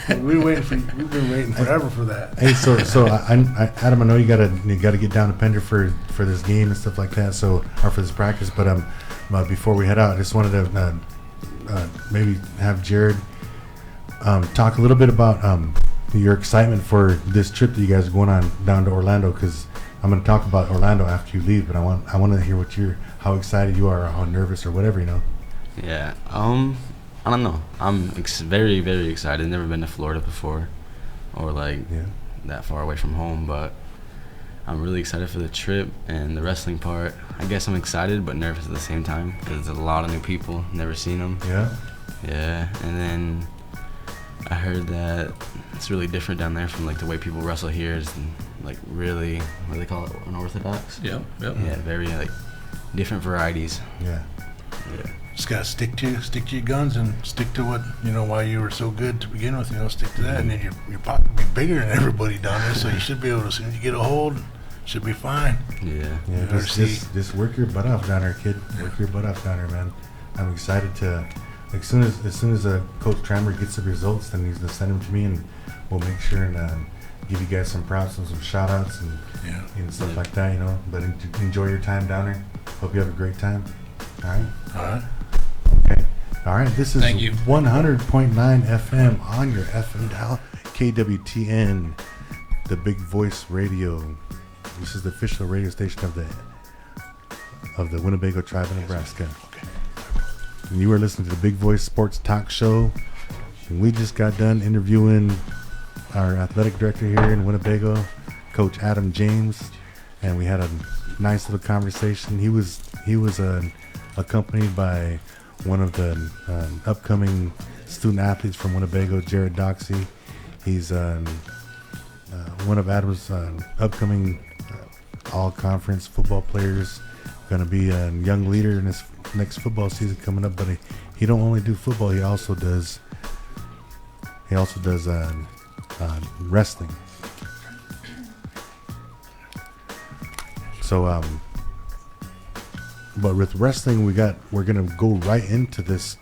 been waiting forever for that. Hey, so Adam, I know you gotta get down to Pender for this game and stuff like that. Or for this practice, but before we head out, I just wanted to maybe have Jared talk a little bit about your excitement for this trip that you guys are going on down to Orlando, because I'm going to talk about Orlando after you leave, but I want to hear how excited you are, or how nervous, or whatever, Yeah. I don't know. I'm very, very excited. Never been to Florida before, or that far away from home, but I'm really excited for the trip and the wrestling part. I guess I'm excited but nervous at the same time because there's a lot of new people, never seen them. Yeah. Yeah, and then I heard that it's really different down there from the way people wrestle here is really, what do they call it, unorthodox? Yep. Yeah, very different varieties. Yeah. Just gotta stick to your guns and stick to what why you were so good to begin with. Stick to that, and then your pocket will be bigger than everybody down there. So you should be able to, as soon as you get a hold, should be fine. Yeah. Just work your butt off down there, kid. Work your butt off down there, man. I'm excited to. As soon as Coach Trammer gets the results, then he's gonna send them to me, and we'll make sure and give you guys some props and some shout outs and stuff like that. But enjoy your time down there. Hope you have a great time. All right. Okay. All right. This is 100.9 FM on your FM dial, KWTN, the Big Voice Radio. This is the official radio station of the Winnebago Tribe in Nebraska. And you are listening to the Big Voice Sports Talk Show. And we just got done interviewing our athletic director here in Winnebago, Coach Adam James, and we had a nice little conversation. He was accompanied by one of the upcoming student athletes from Winnebago, Jared Doxey. He's one of Adam's upcoming all-conference football players. Going to be a young leader in his next football season coming up. But he don't only do football; he also does wrestling. So, but with wrestling, we're gonna go right into this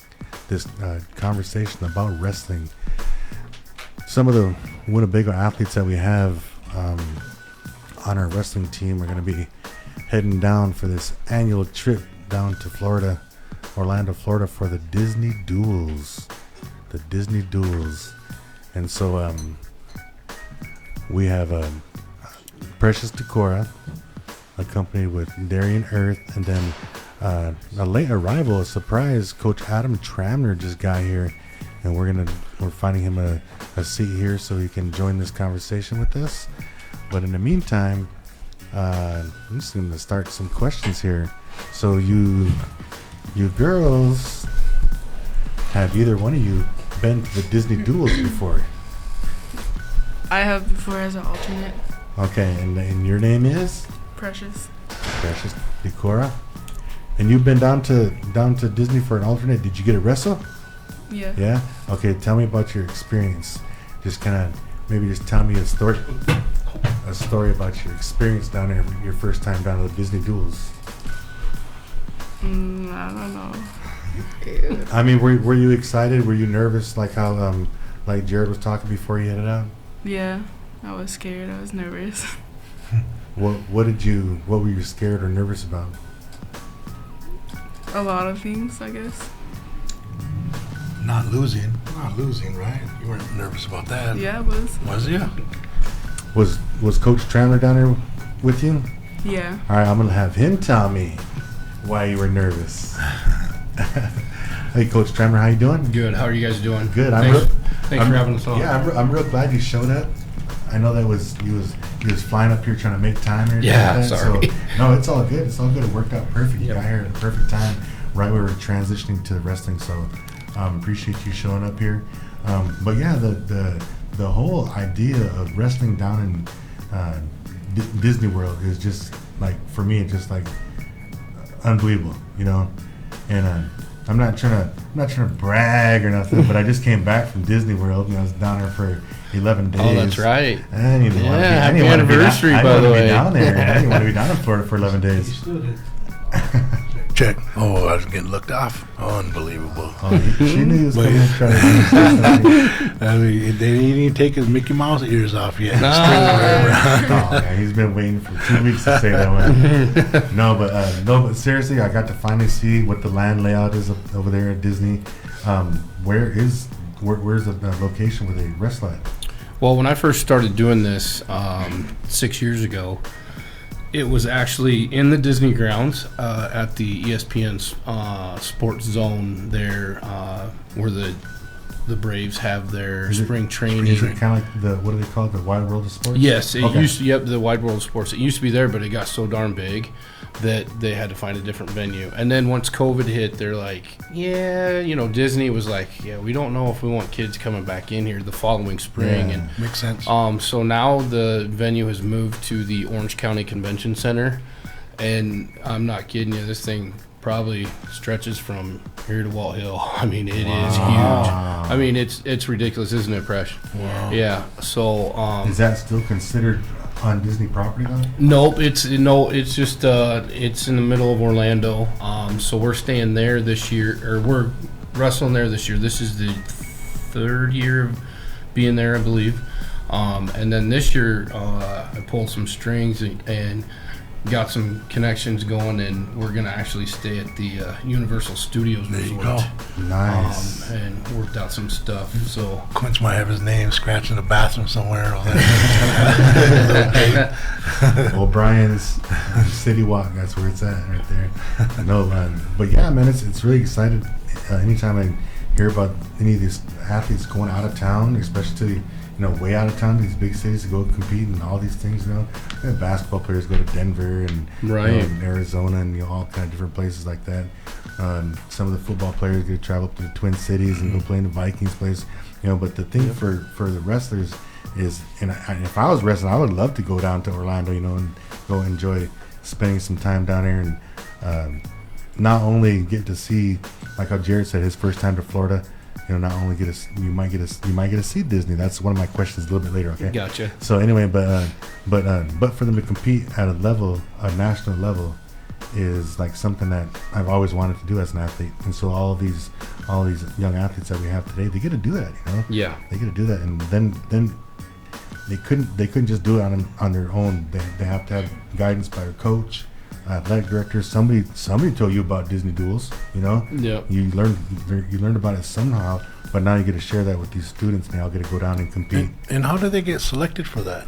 conversation about wrestling. Some of the Winnebago athletes that we have on our wrestling team are gonna be heading down for this annual trip down to Florida Orlando, Florida for the Disney Duels. The Disney Duels. And so we have Precious Decora, accompanied with Darian Earth, and then a late arrival, a surprise. Coach Adam Tramner just got here, and we're finding him a seat here so he can join this conversation with us. But in the meantime, I'm just going to start some questions here. So you girls, have either one of you been to the Disney Duels before? I have before as an alternate. Okay, and your name is? Precious. Precious Decora. And you've been down to Disney for an alternate. Did you get a wrestle? Yeah. Yeah? Okay, tell me about your experience. Just kind of, maybe just tell me a story about your experience down there, your first time down to the Disney Duels. I don't know. I mean, were you excited? Were you nervous, like how like Jared was talking before you headed out? Yeah, I was scared. I was nervous. What were you scared or nervous about? A lot of things, I guess. Not losing, right? You weren't nervous about that. Yeah, I was. Was you? Was Coach Tramler down there with you? Yeah. All right, I'm gonna have him tell me why you were nervous. Hey, Coach Tramler, how you doing? Good. How are you guys doing? Good. Thanks for having us on. Yeah, I'm real glad you showed up. I know that he was flying up here trying to make time here. Yeah, sorry. So, no, it's all good. It's all good. It worked out perfect. You Yep. got here at the perfect time, right when we were transitioning to wrestling. So, appreciate you showing up here. But yeah, the whole idea of wrestling down in Disney World is just like, for me, it's just like unbelievable, you know. And I'm not trying to brag or nothing, but I just came back from Disney World and I was down there for 11 days. Oh, that's right. I didn't even want to be, happy anniversary, by the way. down there. I didn't want to be down in Florida for 11 days. Check. Oh, I was getting looked off. Unbelievable. Oh, she knew he was coming and trying to say something. I mean, they didn't even take his Mickey Mouse ears off yet. Oh, man, he's been waiting for 2 weeks to say that one. No, but seriously, I got to finally see what the land layout is over there at Disney. Where's the location where they wrestle at? Well, when I first started doing this 6 years ago, it was actually in the Disney grounds at the ESPN Sports Zone there, where the Braves have their spring training. Is it kind of like what do they call it? The Wide World of Sports? Yes, it Okay. used to. Yep, the Wide World of Sports. It used to be there, but it got so darn big that they had to find a different venue. And then once COVID hit, they're like, yeah, Disney was like, yeah, we don't know if we want kids coming back in here the following spring. Yeah. And Makes sense. so now the venue has moved to the Orange County Convention Center, and I'm not kidding you, this thing probably stretches from here to Walt Hill. I mean, it is huge. I mean, it's ridiculous, isn't it, Presh? Wow. Yeah. So Is that still considered on Disney property though? nope. It's just it's in the middle of Orlando. So we're staying there this year, or we're wrestling there this year. This is the third year of being there, I believe. And then this year, I pulled some strings and got some connections going, and we're gonna actually stay at the Universal Studios There you Resort. go. Nice. And worked out some stuff. So Quince might have his name scratched in the bathroom somewhere. All that. O'Brien's City Walk, that's where it's at right there. No, but yeah, man, it's really excited. Anytime I hear about any of these athletes going out of town, especially to way out of town, these big cities to go compete and all these things, basketball players go to Denver and Right. and Arizona and all kind of different places like that. Some of the football players get to travel up to the Twin Cities and go play in the Vikings place, But the thing for the wrestlers is, and if I was wrestling, I would love to go down to Orlando, and go enjoy spending some time down there and not only get to see, like how Jared said, his first time to Florida. Not only you might get to see Disney. That's one of my questions a little bit later. Okay. gotcha. So anyway, but for them to compete at a national level, is like something that I've always wanted to do as an athlete. And so all these young athletes that we have today, they get to do that. Yeah. They get to do that, and then they couldn't just do it on their own. They have to have guidance by a coach. athletic director, somebody told you about Disney Duels. You know, Yep. you learned about it somehow, but now you get to share that with these students, and they all get to go down and compete. And how do they get selected for that?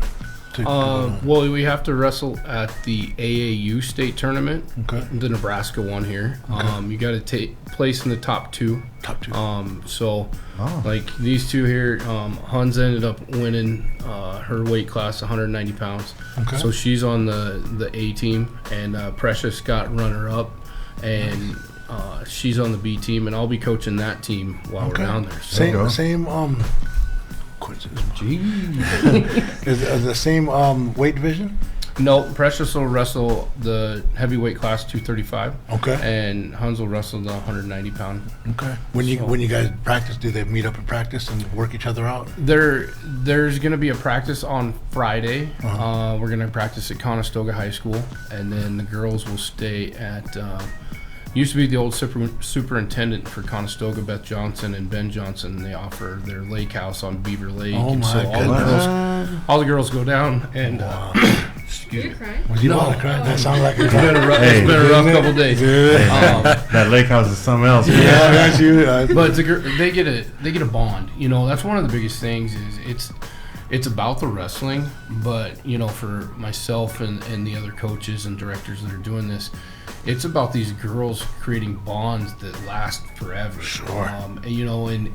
Well, we have to wrestle at the AAU state tournament, Okay. the Nebraska one here. Okay. You got to take place in the top two. Top two. So, Oh. like these two here, Huns ended up winning her weight class, 190 pounds. Okay. So she's on the A team, and Precious got runner up, and she's on the B team, and I'll be coaching that team while Okay. we're down there. So, you go. Same coincidence. Is the same weight division? no, Precious will wrestle the heavyweight class 235. Okay. And Huns will wrestle the 190 pound. Okay. When you guys practice, do they meet up and practice and work each other out? There's going to be a practice on Friday. Uh-huh. We're going to practice at Conestoga High School, and then the girls will stay at. Used to be the old superintendent for Conestoga, Beth Johnson and Ben Johnson. They offer their lake house on Beaver Lake, Oh, and so my goodness. all the girls go down and. Wow. Excuse me. crying? Was you No. about to cry? That sounds like It's been a rough, Hey. it's been a rough couple days. That lake house is something else. man. Yeah, that's you. But they get a bond. You know, that's one of the biggest things. Is it's about the wrestling, but you know, for myself and the other coaches and directors that are doing this, it's about these girls creating bonds that last forever. Sure. And, you know, and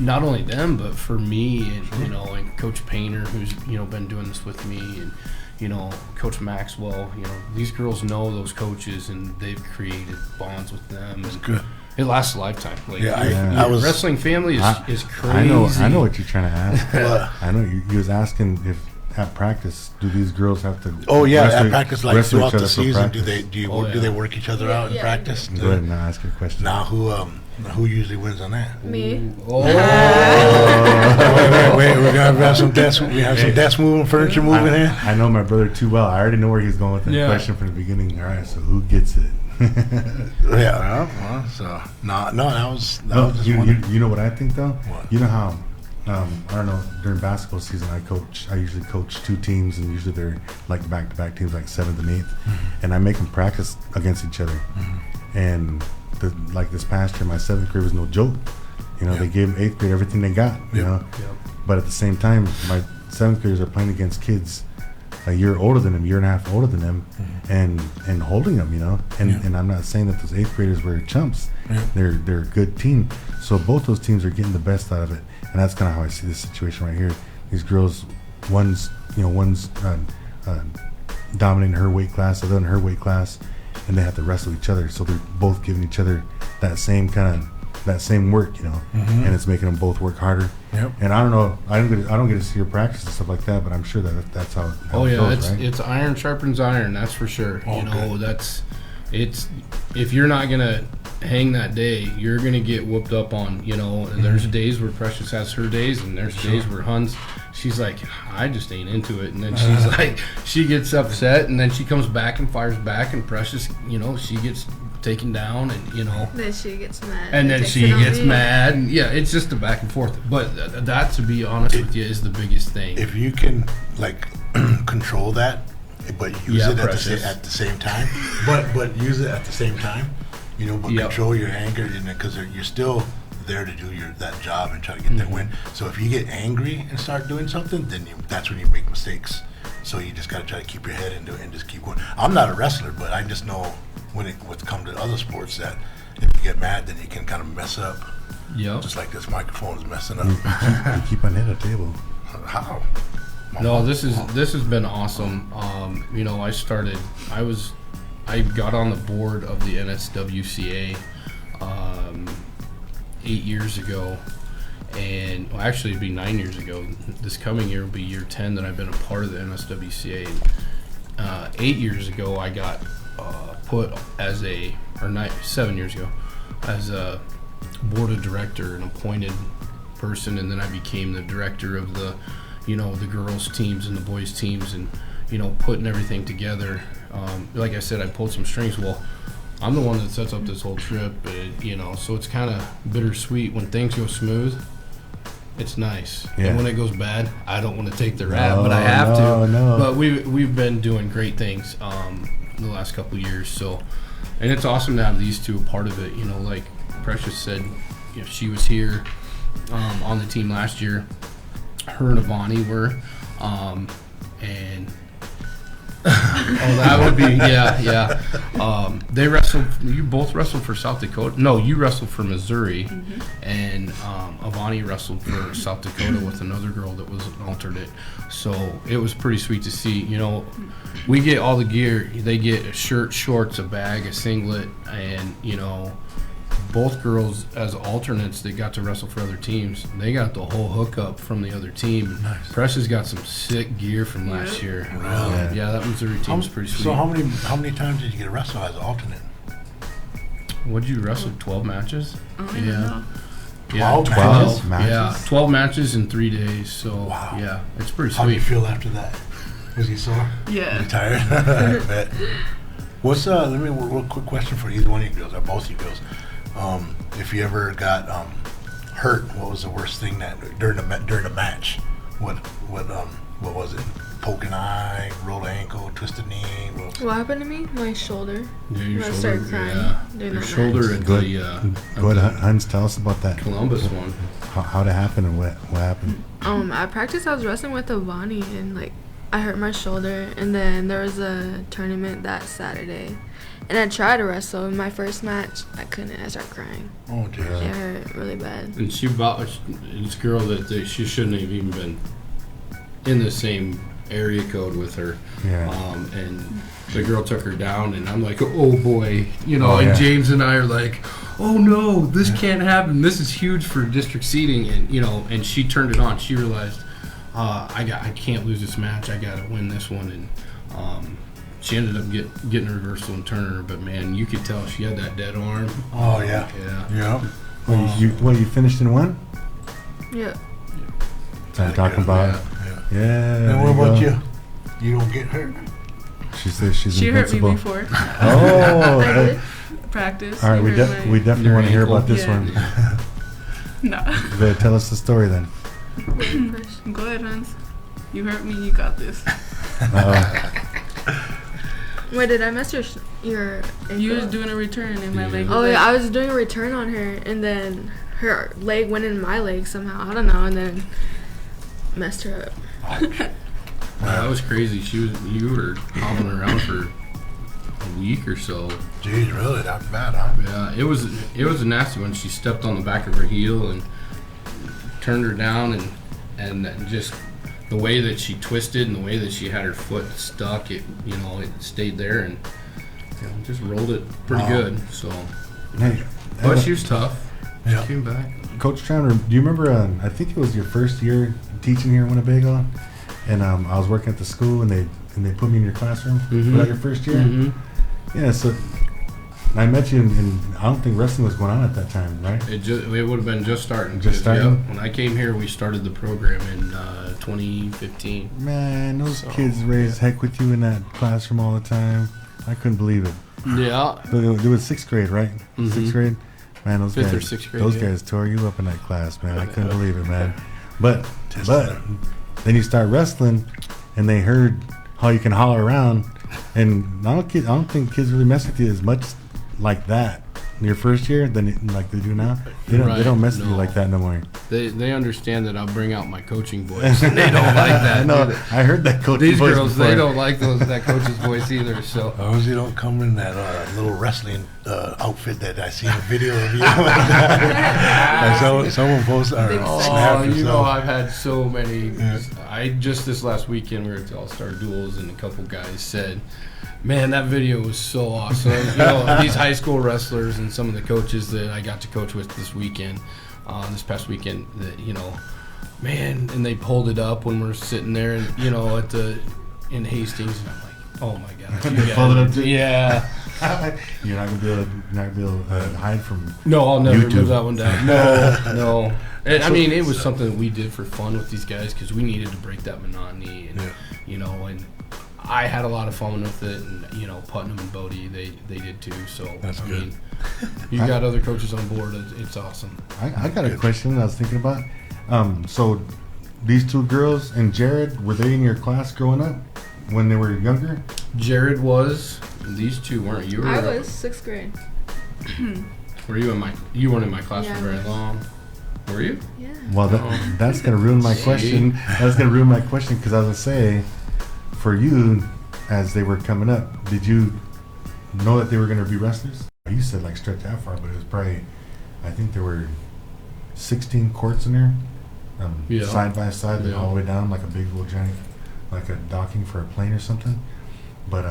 not only them, but for me and you know, and Coach Painter, who's you know been doing this with me, and you know, Coach Maxwell. You know, these girls know those coaches, and they've created bonds with them. And Good. it lasts a lifetime. Like, Yeah, your I was. wrestling family is crazy. I know what you're trying to ask. What? I know you was asking if at practice, do these girls have to? Oh yeah, wrestle- at practice, like wrestle throughout each other the for season, do practice? do they work each other out in Yeah. practice? Go ahead and ask your question. Now who usually wins on that? Me. Oh, wait, we're gonna have some desks. We have some desk moving, furniture moving here. I know my brother too well. I already know where he's going with that Yeah. question from the beginning. All right, so who gets it? Yeah. So that was No, just you wondering. know what I think though. What? You know how I don't know, during basketball season I usually coach two teams, and usually they're like back-to-back teams, like 7th and 8th, and I make them practice against each other. And like this past year, my 7th grade was no joke. You know, Yeah. they gave 8th grade everything they got. You Yeah. know, but at the same time, my 7th graders are playing against kids a year older than them, year and a half older than them, and holding them. You know, and I'm not saying that those 8th graders were chumps. Yeah. They're a good team. So both those teams are getting the best out of it. And that's kind of how I see this situation right here. These girls, one's dominating her weight class, the other in her weight class, and they have to wrestle each other. So they're both giving each other that same work, you know, and it's making them both work harder. Yep. And I don't know, I don't get to see her practice and stuff like that, but I'm sure that's how it goes, right? it's iron sharpens iron. That's for sure. Oh, You know, good. it's if you're not gonna hang that day, you're gonna get whooped up on. You know, and there's days where Precious has her days, and there's days where Huns, she's like, I just ain't into it, and then she's like, she gets upset, and then she comes back and fires back, and Precious, you know, she gets taken down, and you know. Then she gets mad. And then takes she it on gets me. mad, and yeah, it's just a back and forth. But that, to be honest with you, is the biggest thing. If you can like control that, but use Yeah, it Precious. at the same time, but use it at the same time, you know, but Yep. control your anger, because you're still there to do that job and try to get that win. So if you get angry and start doing something, then that's when you make mistakes. So you just got to try to keep your head into it and just keep going. I'm not a wrestler, but I just know when it comes to other sports that if you get mad, then you can kind of mess up. Yep. Just like this microphone is messing up. You keep on hitting the table. How? No, this has been awesome. You know, I got on the board of the NSWCA 8 years ago, and well, actually it'd be 9 years ago. This coming year will be year 10 that I've been a part of the NSWCA. 8 years ago, I got put as 7 years ago as a board of director, an appointed person, and then I became the director of the, you know, the girls teams and the boys teams, and you know, putting everything together. Like I said, I pulled some strings. Well, I'm the one that sets up this whole trip, you know, so it's kind of bittersweet. When things go smooth, it's nice, Yeah. and when it goes bad, I don't want to take the rap, but I have to. No. But we've been doing great things. the last couple years. So, and it's awesome to have these two a part of it. You know, like Precious said, if she was here on the team last year, her and Avani were, and that would be they wrestled. You both wrestled for South Dakota. No, you wrestled for Missouri, and Avani wrestled for South Dakota with another girl that was an alternate. So it was pretty sweet to see. You know, we get all the gear. They get a shirt, shorts, a bag, a singlet, and you know, both girls as alternates that got to wrestle for other teams, they got the whole hookup from the other team. Nice. Precious got some sick gear from last year. Really? Yeah, that Missouri team's pretty sweet. So how many times did you get to wrestle as an alternate? What'd you wrestle? 12 matches? I don't even know. Yeah, 12 matches? Yeah, 12 matches in 3 days. So Wow. yeah, it's pretty How do you sweet. feel after that? Was you sore? Yeah. You tired? I bet. What's let me real quick question for either one of you girls or both of you girls. If you ever got hurt, what was the worst thing that during the match? What was it? Poke an eye, roll an ankle, twist a knee. What happened to me? My shoulder. Yeah, your I shoulder. started crying Yeah, during your that shoulder match. at Go the ahead, Hans, tell us about that. Columbus one. How it happened and what happened. At practice I was wrestling with Avani and like I hurt my shoulder, and then there was a tournament that Saturday. And I tried to wrestle. In my first match, I couldn't. I started crying. Oh, dear. It hurt really bad. And she bought this girl that she shouldn't have even been in the same area code with her. Yeah. And the girl took her down, and I'm like, oh boy, you know. Oh, and yeah. James and I are like, oh no, this can't happen. This is huge for district seating, and you know. And she turned it on. She realized, I can't lose this match. I got to win this one, and she ended up getting a reversal and turner. But man, you could tell she had that dead arm. Oh, yeah. Yeah. Yeah. You finished in one? Yeah. So I'm talking about. Yeah. Yeah. And there what you about go. you? You don't get hurt? She says she's She hurt me invincible. before. Oh. I did. Practice. All right, She we hurt my- we definitely Your want to hear ankle. about this Yeah. one. No. You better tell us the story then. Go ahead, Hans. You hurt me. You got this. Wait, did I mess your ankle? You was doing a return and my Yeah. leg was Oh like, yeah, I was doing a return on her, and then her leg went in my leg somehow. I don't know, and then messed her up. Wow, that was crazy. You were hobbling around for a week or so. Geez, really? That bad, huh? Yeah, it was a nasty one. She stepped on the back of her heel and turned her down, and just the way that she twisted and the way that she had her foot stuck, it stayed there and just rolled it pretty Wow. good. So, Hey, but she was tough. Yeah. She came back. Coach Chandler, do you remember? I think it was your first year teaching here in Winnebago, and I was working at the school, and they put me in your classroom. Mhm. Was that your first year? Mhm. Yeah. So I met you, and I don't think wrestling was going on at that time, right? It would have been just starting. Just 'cause, starting? yep, when I came here, we started the program in 2015. Man, those So, kids raised heck with you in that classroom all the time. I couldn't believe it. Yeah. But it was sixth grade, right? Mhm. Sixth grade. Man, those Fifth guys, or sixth grade, those yeah. guys tore you up in that class, man. I couldn't believe it, man. But Discipline. then you start wrestling, and they heard how you can holler around, and I don't think kids really mess with you as much like that in your first year than like they do now. They Right, don't mess with you no. like that no more. They understand that I'll bring out my coaching voice. And they don't like that. I know. do they? I heard that coach. These voice girls, before. they don't like that coach's voice either. So As long as you don't come in that little wrestling outfit that I seen a video of you. And someone posted or snapped or you know, something. I've had so many. Yeah. I just this last weekend we were at the All Star Duels, and a couple guys said, "Man, that video was so awesome." You know, these high school wrestlers and some of the coaches that I got to coach with this weekend, this past weekend, that man, and they pulled it up when we're sitting there, and in Hastings, and I'm like, "Oh my gosh, you They pulled it guys up are- too? yeah." You're not gonna be able to hide from. No, I'll never YouTube. live that one down. No. I mean, it was something that we did for fun with these guys because we needed to break that monotony, and and I had a lot of fun with it, and Putnam and Bodie, they did too. So That's I good. mean, you got other coaches on board. It's awesome. I got a question I was thinking about. So these two girls and Jared, were they in your class growing up when they were younger? Jared was, These two weren't. You were. I was 6th grade. Were you in my? You weren't in my class Yeah, for very long. Were you? Yeah. Well, that's gonna ruin my question. That's gonna ruin my question because I was gonna say, for you, as they were coming up, did you know that they were gonna be wrestlers? You said like stretch that far, but it was probably, I think there were 16 courts in there, side by side, Yeah. all the way down like a big old giant, like a docking for a plane or something. But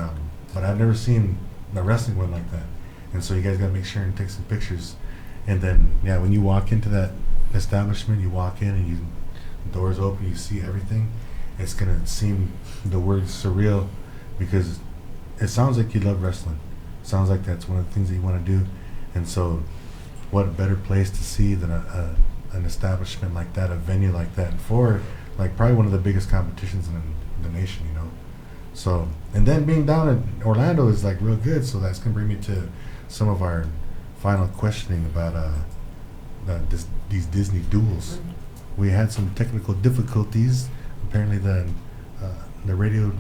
I've never seen a wrestling one like that, and so you guys gotta make sure and take some pictures. And then when you walk into that establishment, you walk in and the doors open, you see everything. It's gonna seem the word surreal because it sounds like you love wrestling. Sounds like that's one of the things that you want to do, and so what a better place to see than an establishment like that, a venue like that, for like probably one of the biggest competitions in the nation, you know. So, and then being down in Orlando is like real good, so that's gonna bring me to some of our final questioning about these Disney duels. We had some technical difficulties. Apparently the radio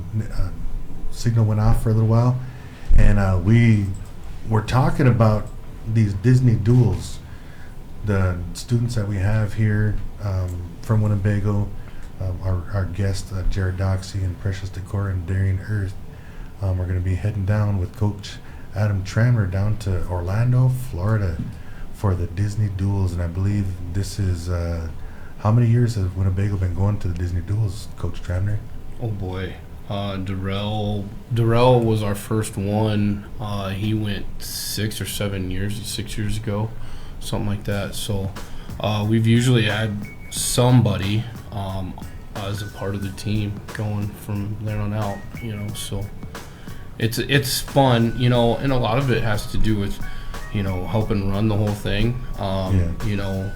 signal went off for a little while, and we were talking about these Disney duels. The students that we have here from Winnebago, our guests, Jared Doxey and Precious Decor and Darian Earth, are going to be heading down with Coach Adam Tranmer down to Orlando, Florida for the Disney duels. And I believe this is, how many years has Winnebago been going to the Disney duels, Coach Tranmer? Oh boy. Darrell was our first one. He went 6 or 7 years, 6 years ago, something like that. So we've usually had somebody as a part of the team going from there on out, you know. So it's fun, you know, and a lot of it has to do with, you know, helping run the whole thing. You know,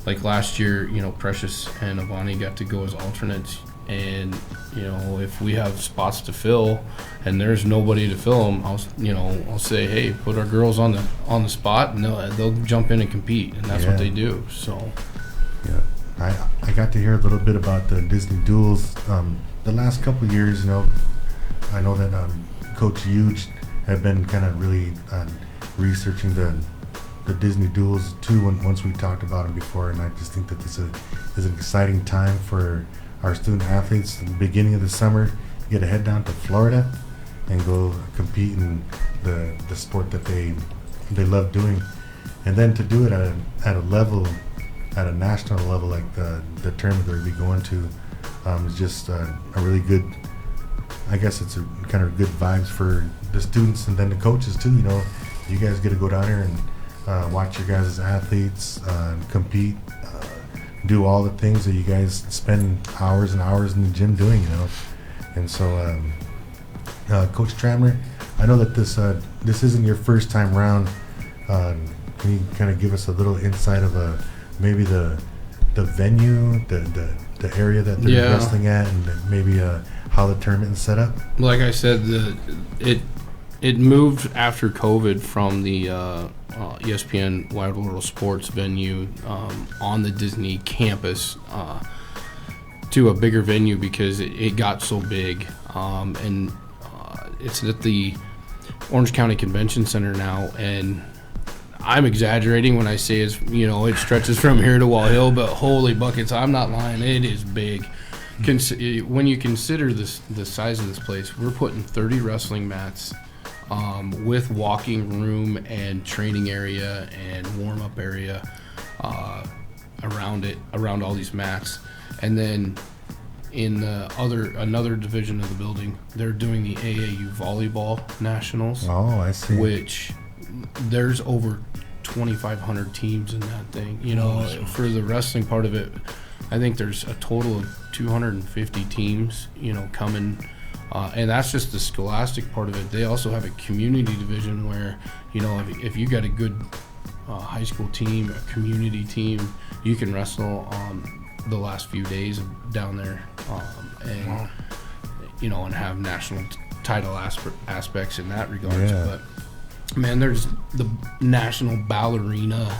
like last year, you know, Precious and Avani got to go as alternates. And, you know, if we have spots to fill and there's nobody to fill them, I'll say, hey, put our girls on the spot, and they'll jump in and compete, and that's what they do. So, I got to hear a little bit about the Disney duels the last couple of years. You know, I know that Coach Huge had been kind of really researching the Disney duels too. Once we talked about them before, and I just think that this is an exciting time for our student athletes. At the beginning of the summer, you get to head down to Florida and go compete in the sport that they love doing, and then to do it at a level, at a national level, like the tournament that we'll be going to, is just a really good. I guess it's a kind of good vibes for the students and then the coaches too. You know, you guys get to go down here and watch your guys as athletes compete. Do all the things that you guys spend hours and hours in the gym doing, you know. And so, Coach Tranmer, I know that this isn't your first time around. Can you kind of give us a little insight of maybe the venue, the area that they're wrestling at, and maybe how the tournament is set up? Like I said, it moved after COVID from the ESPN Wide World Sports venue on the Disney campus to a bigger venue because it got so big. And it's at the Orange County Convention Center now, and I'm exaggerating when I say it stretches from here to Wall Hill, but holy buckets, I'm not lying. It is big. When you consider the size of this place, we're putting 30 wrestling mats with walking room and training area and warm-up area around all these mats. And then in another division of the building, they're doing the AAU volleyball nationals. Oh, I see. Which there's over 2,500 teams in that thing. You know, for the wrestling part of it, I think there's a total of 250 teams, you know, coming. And that's just the scholastic part of it. They also have a community division where, you know, if you got a good high school team, a community team, you can wrestle the last few days down there, and you know, and have national title aspects in that regards. Yeah. But man, there's the national ballerina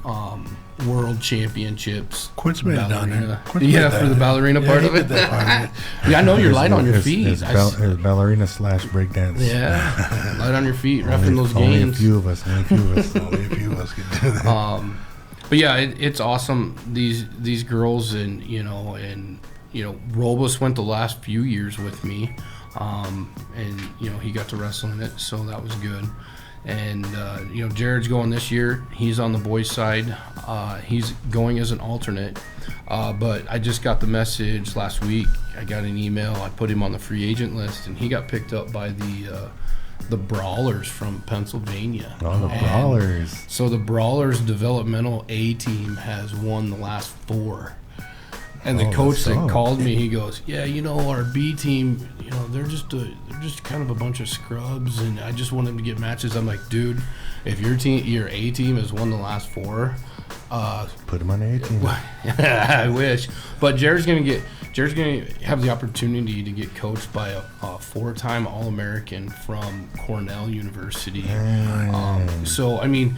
world championships. Quint's made it down there. Ballerina. Quint's made Yeah, that. for the ballerina Yeah, part he of did it. that part of it. Yeah, I know you're light on your It's- feet. It's, it's ballerina / breakdance. Yeah, light on your feet, Only, refing those only a gains. few of us. Only a few of us. Only a few of us can do that. But yeah, it's awesome. These girls and Robus went the last few years with me, and he got to wrestle in it, so that was good. And Jared's going this year. He's on the boys' side. He's going as an alternate. But I just got the message last week. I got an email. I put him on the free agent list, and he got picked up by the Brawlers from Pennsylvania. Oh, the And Brawlers. So the Brawlers developmental A team has won the last 4. And the Oh, coach that's that so. called me, he goes, "Yeah, our B team, they're just kind of a bunch of scrubs, and I just want them to get matches." I'm like, "Dude, if your A team has won the last 4, Put him on the 18. I wish." But Jared's gonna have the opportunity to get coached by a 4-time All-American from Cornell University. So I mean,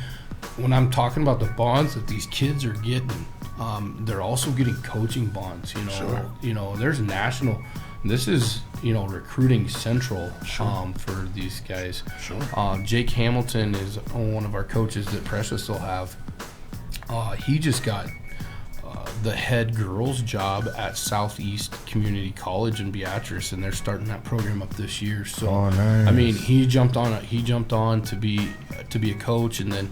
when I'm talking about the bonds that these kids are getting, they're also getting coaching bonds. Sure. There's national. This is recruiting central for these guys. Sure. Jake Hamilton is one of our coaches that Precious will have. He just got the head girls job at Southeast Community College in Beatrice, and they're starting that program up this year. So Oh, nice. I mean, he jumped on to be a coach, and then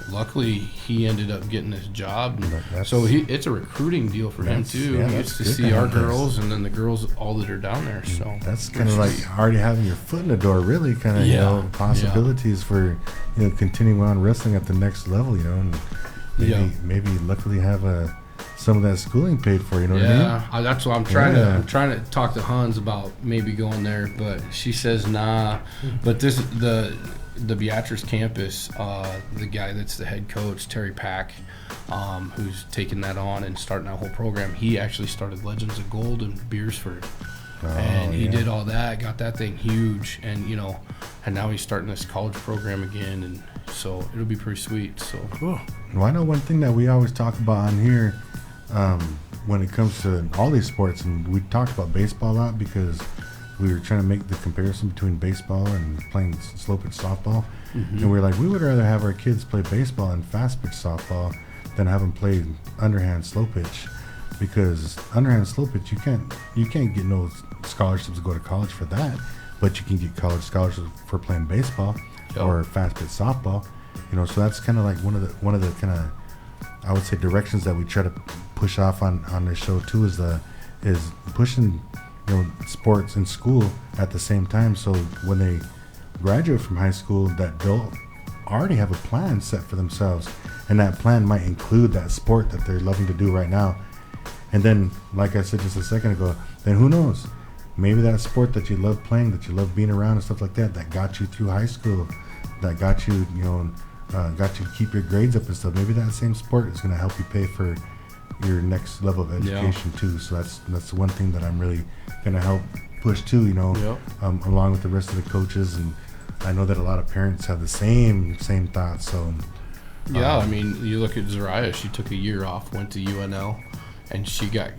luckily he ended up getting this job. That's- So it's a recruiting deal for him That's- too. yeah, He that's gets to good see to our have this. girls, and then the girls all that are down there. So That's kind of like already having your foot in the door, really, kind of, Yeah, possibilities for, continuing on wrestling at the next level, and maybe luckily have some of that schooling paid for, you know what I mean? Yeah, that's what I'm trying to. Yeah. I'm trying to talk to Hans about maybe going there, but she says nah. But the Beatrice campus, the guy that's the head coach, Terry Pack, who's taking that on and starting that whole program. He actually started Legends of Gold in Beersford, and he did all that, got that thing huge, and and now he's starting this college program again, and so it'll be pretty sweet. So Cool. Well, I know one thing that we always talk about on here when it comes to all these sports, and we talked about baseball a lot because we were trying to make the comparison between baseball and playing slow pitch softball. And we were like, we would rather have our kids play baseball and fast pitch softball than have them play underhand slow pitch, because underhand slow pitch you can't get no scholarships to go to college for that, but you can get college scholarships for playing baseball or fast pitch softball. So that's kind of like one of the kind of, I would say, directions that we try to push off on this show too, is pushing sports in school at the same time, so when they graduate from high school, that they'll already have a plan set for themselves, and that plan might include that sport that they're loving to do right now. And then, like I said just a second ago, then who knows, maybe that sport that you love playing, that you love being around and stuff like that, that got you through high school, that got you got you to keep your grades up and stuff, maybe that same sport is going to help you pay for your next level of education too. So that's one thing that I'm really going to help push too, along with the rest of the coaches. And I know that a lot of parents have the same thoughts. So I mean, you look at Zariah. She took a year off, went to UNL, and she got,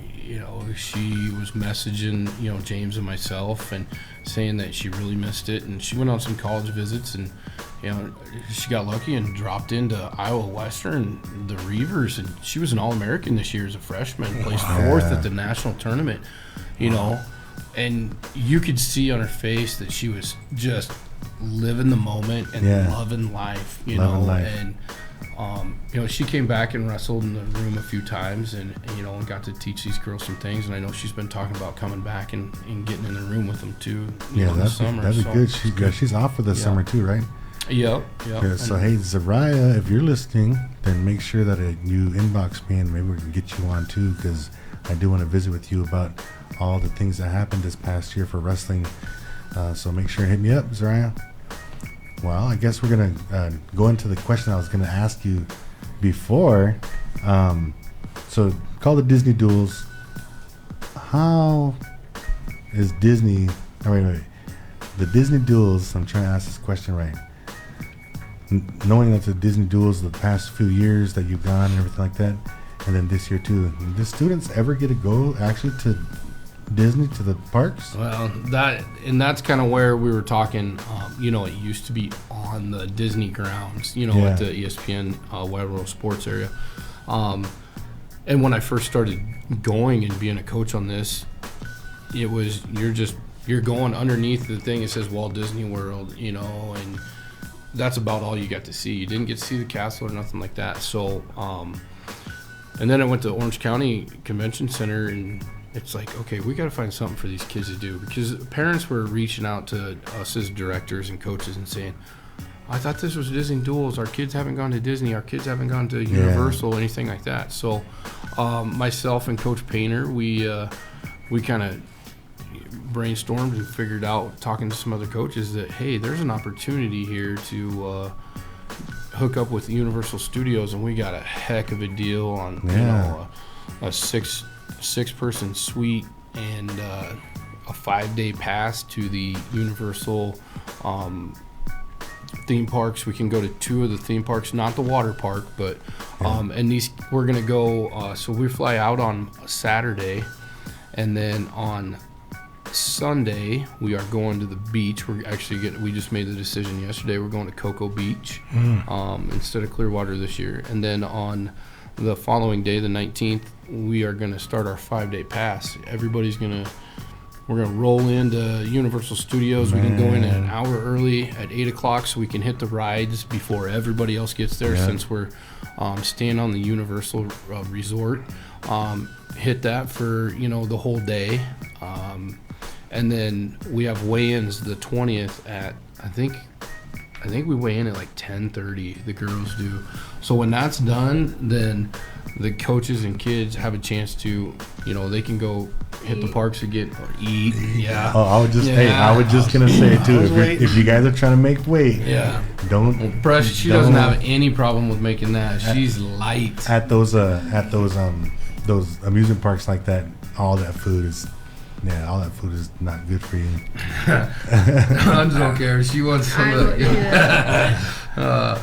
she was messaging, James and myself and saying that she really missed it. And she went on some college visits, and she got lucky and dropped into Iowa Western, the Reavers, and she was an All-American this year as a freshman, placed 4th at the national tournament, and you could see on her face that she was just living the moment and loving life, Loving life. And she came back and wrestled in the room a few times, and got to teach these girls some things, and I know she's been talking about coming back and getting in the room with them too. This summer. that'd be good. She's off for this summer too, right? Yep. Yeah, so hey, Zariah, if you're listening, then make sure that you inbox me, and maybe we can get you on too, because I do want to visit with you about all the things that happened this past year for wrestling. So make sure and hit me up, Zariah. Well, I guess we're going to go into the question I was going to ask you before. So, called the Disney Duels. How is Disney... Oh, wait. The Disney Duels, I'm trying to ask this question right. knowing that the Disney Duels the past few years that you've gone and everything like that, and then this year too, did students ever get to go actually to Disney, to the parks? Well, that's kind of where we were talking. It used to be on the Disney grounds, at the ESPN Wide World Sports area. And when I first started going and being a coach on this, it was you're going underneath the thing. It says Walt Disney World, and that's about all you got to see. You didn't get to see the castle or nothing like that. So, and then I went to Orange County Convention Center, and it's like, okay, we got to find something for these kids to do, because parents were reaching out to us as directors and coaches and saying, I thought this was Disney Duels. Our kids haven't gone to Disney. Our kids haven't gone to Universal, anything like that. So myself and Coach Painter, we kind of brainstormed and figured out, talking to some other coaches, that, hey, there's an opportunity here to hook up with Universal Studios, and we got a heck of a deal on a six-person suite and a 5-day pass to the Universal theme parks. We can go to 2 of the theme parks, not the water park, but and these we're gonna go. So we fly out on Saturday, and then on Sunday we are going to the beach. We're actually we just made the decision yesterday. We're going to Cocoa Beach instead of Clearwater this year, and then on the following day, the 19th, we are going to start our 5-day pass. We're going to roll into Universal Studios. We can go in an hour early at 8 o'clock so we can hit the rides before everybody else gets there, since we're staying on the Universal Resort. Hit that for, the whole day. And then we have weigh-ins the 20th at, I think we weigh in at like 10:30, the girls do. So when that's done, then the coaches and kids have a chance to, they can go hit the parks again or eat. Yeah. Oh, I was just gonna say too, if you guys are trying to make weight, don't. She doesn't have any problem with making that. She's light. At those amusement parks like that, all that food is not good for you. I just don't care. She wants some of that.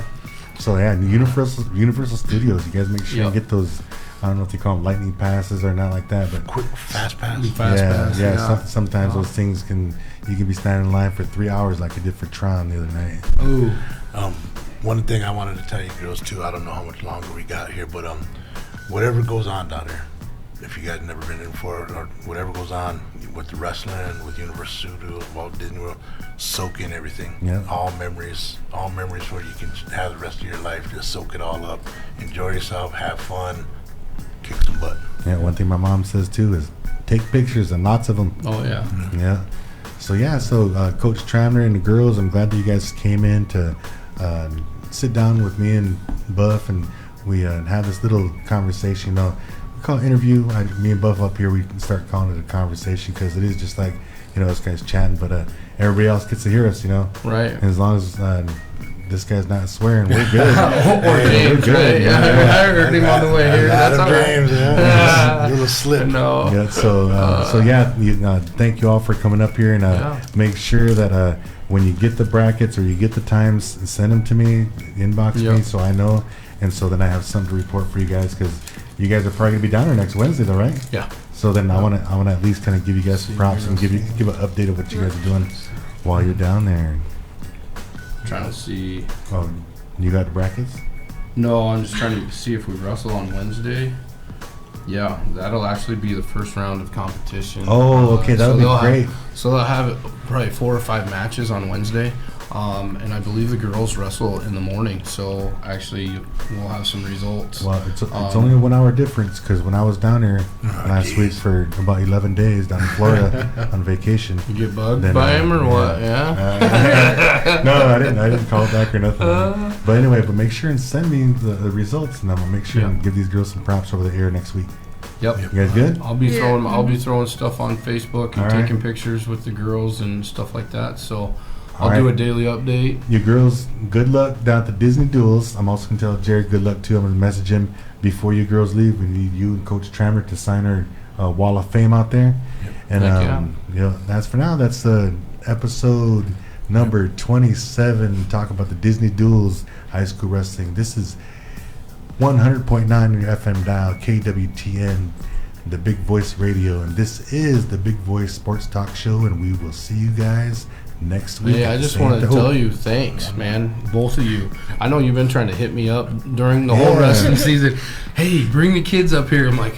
So Universal Studios, you guys make sure you get those. I don't know if they call them lightning passes or not like that, but quick fast pass. Sometimes those things you can be standing in line for 3 hours like I did for Tron the other night. Oh, one thing I wanted to tell you girls too. I don't know how much longer we got here, but whatever goes on down there, if you guys never been there before, or whatever goes on with the wrestling, with Universal Studios, Walt Disney World, soak in everything. Yeah. All memories where you can have the rest of your life. Just soak it all up. Enjoy yourself. Have fun. Kick some butt. Yeah, one thing my mom says too is take pictures, and lots of them. Oh yeah. Yeah. So Coach Tramner and the girls, I'm glad that you guys came in to sit down with me and Buff, and we have this little conversation. We call it interview. Me and Buff up here, we start calling it a conversation because it is just like us guys chatting, but everybody else gets to hear us. Right. And as long as this guy's not swearing, we're good. We're good. Yeah. I heard him on the way here. That's all right. James, a little slip. No. Yeah. Thank you all for coming up here, and make sure that when you get the brackets or you get the times, send them to me, inbox me, so I know, and so then I have something to report for you guys, because you guys are probably gonna be down there next Wednesday, though, right? Yeah. So then I want to at least kind of give you guys some props and give an update of what you guys are doing while you're down there. Trying to see. Oh, you got the brackets? No, I'm just trying to see if we wrestle on Wednesday. Yeah, that'll actually be the first round of competition. Oh, okay, that'll be great. So they'll have probably 4 or 5 matches on Wednesday, and I believe the girls wrestle in the morning. So actually, we'll have some results. Well, it's only a 1 hour difference, because when I was down there last week for about 11 days down in Florida on vacation, you get bugged by him or what? Yeah. No, I didn't call back or nothing. But anyway, make sure and send me the results, and I'm gonna make sure and give these girls some props over the air next week. Yep. You guys good? I'll be throwing stuff on Facebook and taking pictures with the girls and stuff like that. So I'll do a daily update. You girls, good luck down at the Disney Duels. I'm also gonna tell Jared good luck too. I'm gonna message him before you girls leave. We need you and Coach Trammer to sign our Wall of Fame out there. Yep. And that's for now. That's episode number 27. Talk about the Disney Duels High School Wrestling. This is 100.9 on your FM dial, KWTN, the Big Voice Radio, and this is the Big Voice Sports Talk Show, and we will see you guys next week. Yeah, I just want to tell you thanks, man, both of you. I know you've been trying to hit me up during the whole wrestling season. Hey, bring the kids up here. I'm like,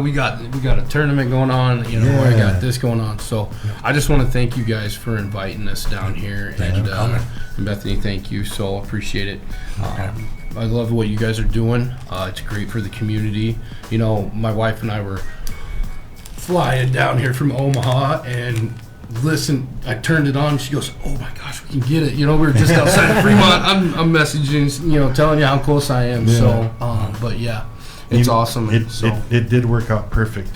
we got a tournament going on. You know, I got this going on. So I just want to thank you guys for inviting us down here. And Bethany, thank you. So appreciate it. I love what you guys are doing. It's great for the community. You know, my wife and I were flying down here from Omaha, and listen, I turned it on. She goes, "Oh my gosh, we can get it." You know, we were just outside of Fremont. I'm messaging, you know, telling you how close I am. Yeah. So, but yeah, it's awesome. It did work out perfect.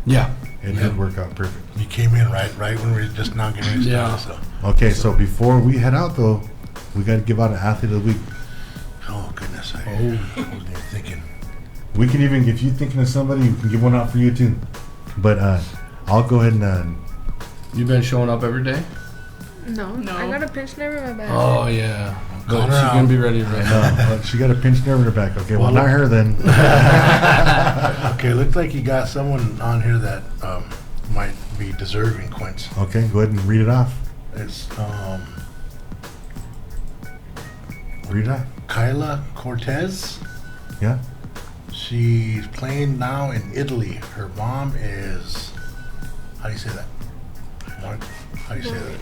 Yeah, it did work out perfect. You came in right when we were just not getting ready to start. So. Okay, so before we head out though, we got to give out an athlete of the week. Oh goodness, I wasn't even thinking. We can even, if you're thinking of somebody, we can give one out for you too. But I'll go ahead and. You've been showing up every day? No. I got a pinched nerve in my back. Oh yeah, but Call her she's out. gonna be ready right now. She got a pinched nerve in her back. Okay, well, not her then. Okay, looks like you got someone on here that might be deserving, Quince. Okay, go ahead and read it off. It's Read it off. Kyla Cortez. Yeah. She's playing now in Italy. Her mom is, how do you say that? How do you say that?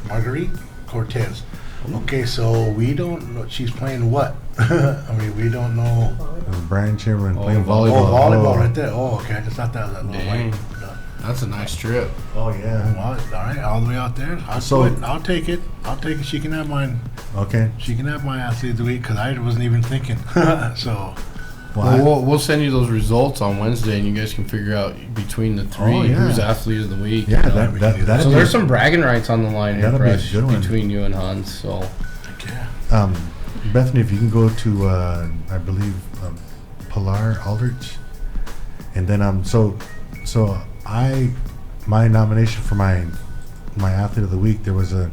Marguerite Cortez. Okay, so we don't know. She's playing what? I mean, we don't know. Brian Chamberlain playing Oh, volleyball. volleyball right there. Oh, okay. I just thought that was that little Dang. white. That's a nice trip. Oh yeah. Well, all right, all the way out there. I'll take it. She can have mine. Okay. She can have my athlete of the week because I wasn't even thinking. So. Well, we'll send you those results on Wednesday, and you guys can figure out between the three who's athlete of the week. Yeah, you know? that So there's some bragging rights on the line here, that'll be a Fresh, good one. between you and Hans. So Bethany, if you can go to I believe Pilar Aldrich, and then my nomination for my athlete of the week, there was a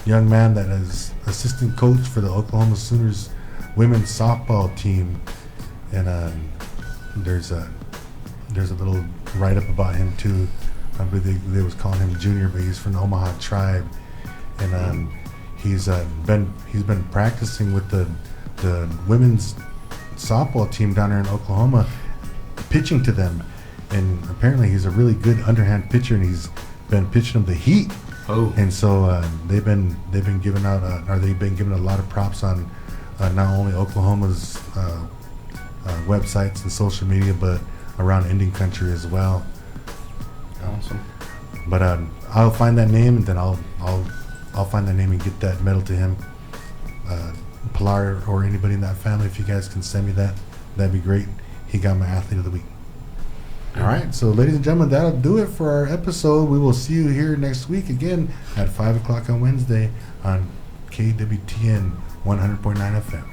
young man that is assistant coach for the Oklahoma Sooners women's softball team, and there's a little write-up about him too. I believe they was calling him Junior, but he's from the Omaha tribe, and he's been practicing with the women's softball team down there in Oklahoma, pitching to them, and apparently he's a really good underhand pitcher, and he's been pitching them the heat. Oh. And so they've been giving out they've been giving a lot of props on not only Oklahoma's websites and social media, but around Indian country as well. Awesome. But I'll find that name, and then I'll find that name and get that medal to him. Pilar or anybody in that family, if you guys can send me that, that'd be great. He got my athlete of the week. All right, so ladies and gentlemen, that'll do it for our episode. We will see you here next week again at 5 o'clock on Wednesday on KWTN 100.9 FM.